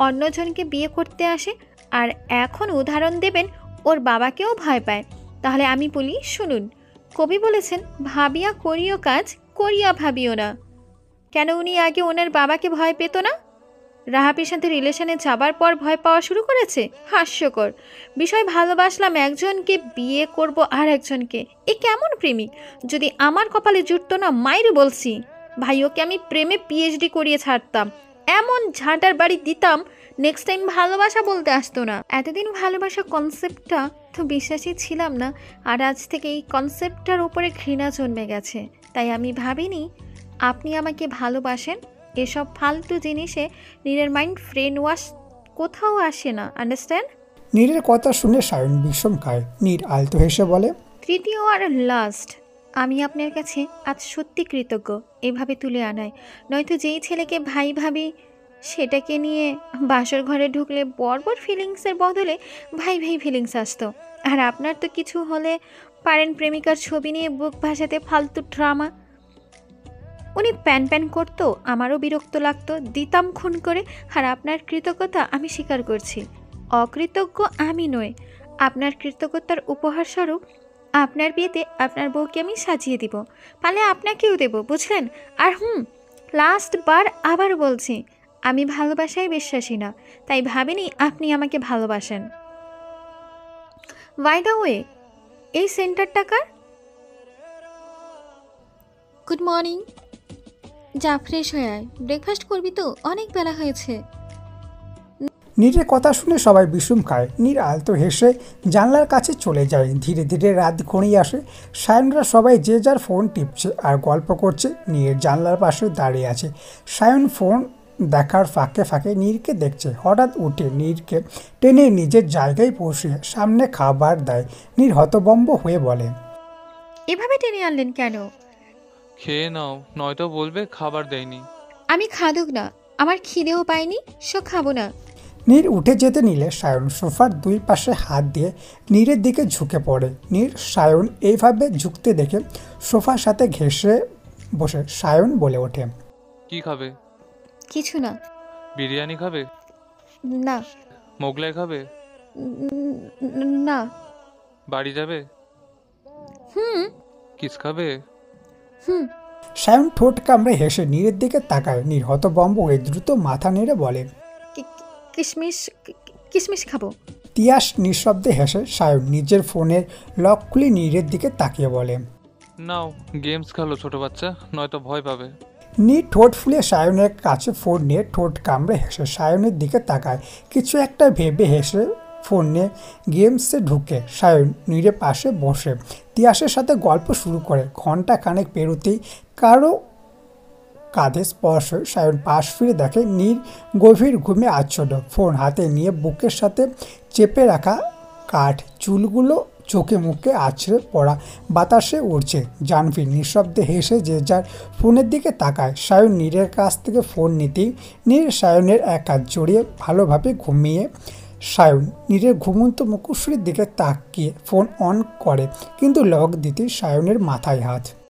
অন্যজনকে বিয়ে করতে আসে, আর এখন উদাহরণ দেবেন ওর বাবাকেও ভয় পায়। তাহলে আমি বলি শুনুন, কবি বলেছেন, ভাবিয়া করিও কাজ, করিয়া ভাবিও না। কেন উনি আগে ওনার বাবাকে ভয় পেত না? রাহাপির সাথে রিলেশনে যাবার পর ভয় পাওয়া শুরু করেছে? হাস্যকর বিষয়। ভালোবাসলাম একজনকে, বিয়ে করব আর একজনকে। এ কেমন প্রেমিক? যদি আমার কপালে জুটতো না, মাইরে বলছি ভাই, ওকে আমি প্রেমে পিএইচডি করিয়ে ছাড়তাম, এমন ঝাঁটার বাড়ি দিতাম, নেক্সট টাইম ভালোবাসা বলতে আসতো না। এতদিন ভালোবাসা কনসেপ্টটা তো বিশ্বাসই ছিলাম না, আর আজ থেকে এই কনসেপ্টটার উপরে ঘৃণা জন্মে গেছে। তাই আমি ভাবিনি আপনি আমাকে ভালোবাসেন। এসব ফালতু জিনিসে নীরের মাইন্ড ব্রেন ওয়াশ কোথাও আসে না, আন্ডারস্ট্যান্ড? নীরের কথা শুনে সায়ন বিষম খায়। নীর আলতো হেসে বলে, তৃতীয় আর লাস্ট, আমি আপনার কাছে আজ সত্যি কৃতজ্ঞ এভাবে তুলে আনায়। নয়তো যেই ছেলেকে ভাই ভাবি, সেটাকে নিয়ে বাসর ঘরে ঢুকলে বর্বর ফিলিংসের বদলে ভাই ভাই ফিলিংস আসতো। আর আপনার তো কিছু হলে পারেন প্রেমিকার ছবি নিয়ে বুক ভাসাতে ফালতু ড্রামা। উনি প্যান প্যান করতো, আমারও বিরক্ত লাগতো, দিতাম খুন করে। আর আপনার কৃতজ্ঞতা আমি স্বীকার করছি, অকৃতজ্ঞ আমি নই। আপনার কৃতজ্ঞতার উপহার স্বরূপ আপনার বিয়েতে আপনার বউকে আমি সাজিয়ে দিব, পারলে আপনাকেও দেব, বুঝলেন? আর লাস্ট বার আবার বলছি, আমি ভালোবাসায় বিশ্বাসী না, তাই ভাবিনি আপনি আমাকে ভালোবাসেন। বাই দ্য ওয়ে, এই সেন্টারটা কার? Good morning. যা ফ্রেশ হয়ে আয়, ব্রেকফাস্ট করবি তো? অনেক বেলা হয়েছে। নীরের কথা শুনে সবাই বিষম খায়। নীর আলতো হেসে জানলার কাছে চলে যায়। ধীরে ধীরে রাত ঘনিয়ে আসে। সায়নরা সবাই যে যার ফোন টিপছে আর গল্প করছে। নীর জানলার পাশে দাঁড়িয়ে আছে। সায়ন ফোন দেখার ফাঁকে ফাঁকে নীরকে দেখছে। হঠাৎ উঠে নীরকে টেনে নিজের জায়গায় বসিয়ে সামনে খাবার দেয়। নীর হতভম্ব হয়ে বলে, এভাবে টেনে আনলেন কেন? খেয়ে নাও, নয়তো বলবে খাবার দেয়নি। আমি খাদক না, আমার খিদেও পাইনি, সো খাবো না। নীর উঠে যেতে নিলে সায়ন সোফার দুই পাশে হাত দিয়ে নীরের দিকে ঝুঁকে পড়ে। নীর সায়ন এইভাবে ঝুঁকতে দেখে সোফার সাথে ঘেঁষে বসে সায়ন বলে ওঠে, কি খাবে? কিছু না। বিরিয়ানি খাবে? না। মোগলাই খাবে? না। বাড়ি যাবে? কিস খাবে? সায়ন ঠোঁট কামড়ে হেসে নীরের দিকে তাকায়। নীর হতভম্ব হয়ে দ্রুত মাথা নেড়ে বলে, কিশমিশ কিশমিশ খাবো। তিয়াস নিঃশব্দে হেসে সায়ন নিজের ফোনের লক খুলে নীরের দিকে তাকিয়ে বলে, নাও গেমস খেলো ছোট বাচ্চা, নয়তো ভয় পাবে। নীর ঠোঁট ফুলে সায়নের কাছে ফোন নিয়ে ঠোঁট কামড়ে হেসে সায়নের দিকে তাকায়। কিছু একটা ভেবে হেসে ফোন নিয়ে গেমসে ঢুকে সায়ন নীরের পাশে বসে তিয়াসের সাথে গল্প শুরু করে। ঘন্টা খানেক পেরোতেই কারো কাঁধে স্পর্শ। সায়ন পাশ ফিরে দেখে নীর গভীর ঘুমে আচ্ছন্ন। ফোন হাতে নিয়ে বুকের সাথে চেপে রাখা কাঠ চুলগুলো চোখে মুখে আছড়ে পড়া বাতাসে উড়ছে। জাহ্নবী নিঃশব্দে হেসে যে যার ফোনের দিকে তাকায়। সায়ন নীরের কাছ থেকে ফোন নিতেই নীর সায়নের এক হাত জড়িয়ে ভালোভাবে ঘুমিয়ে সায়ন নীরের ঘুমন্ত মুখশ্রীর দিকে তাকিয়ে ফোন অন করে, কিন্তু লক দিতে সায়নের মাথায় হাত।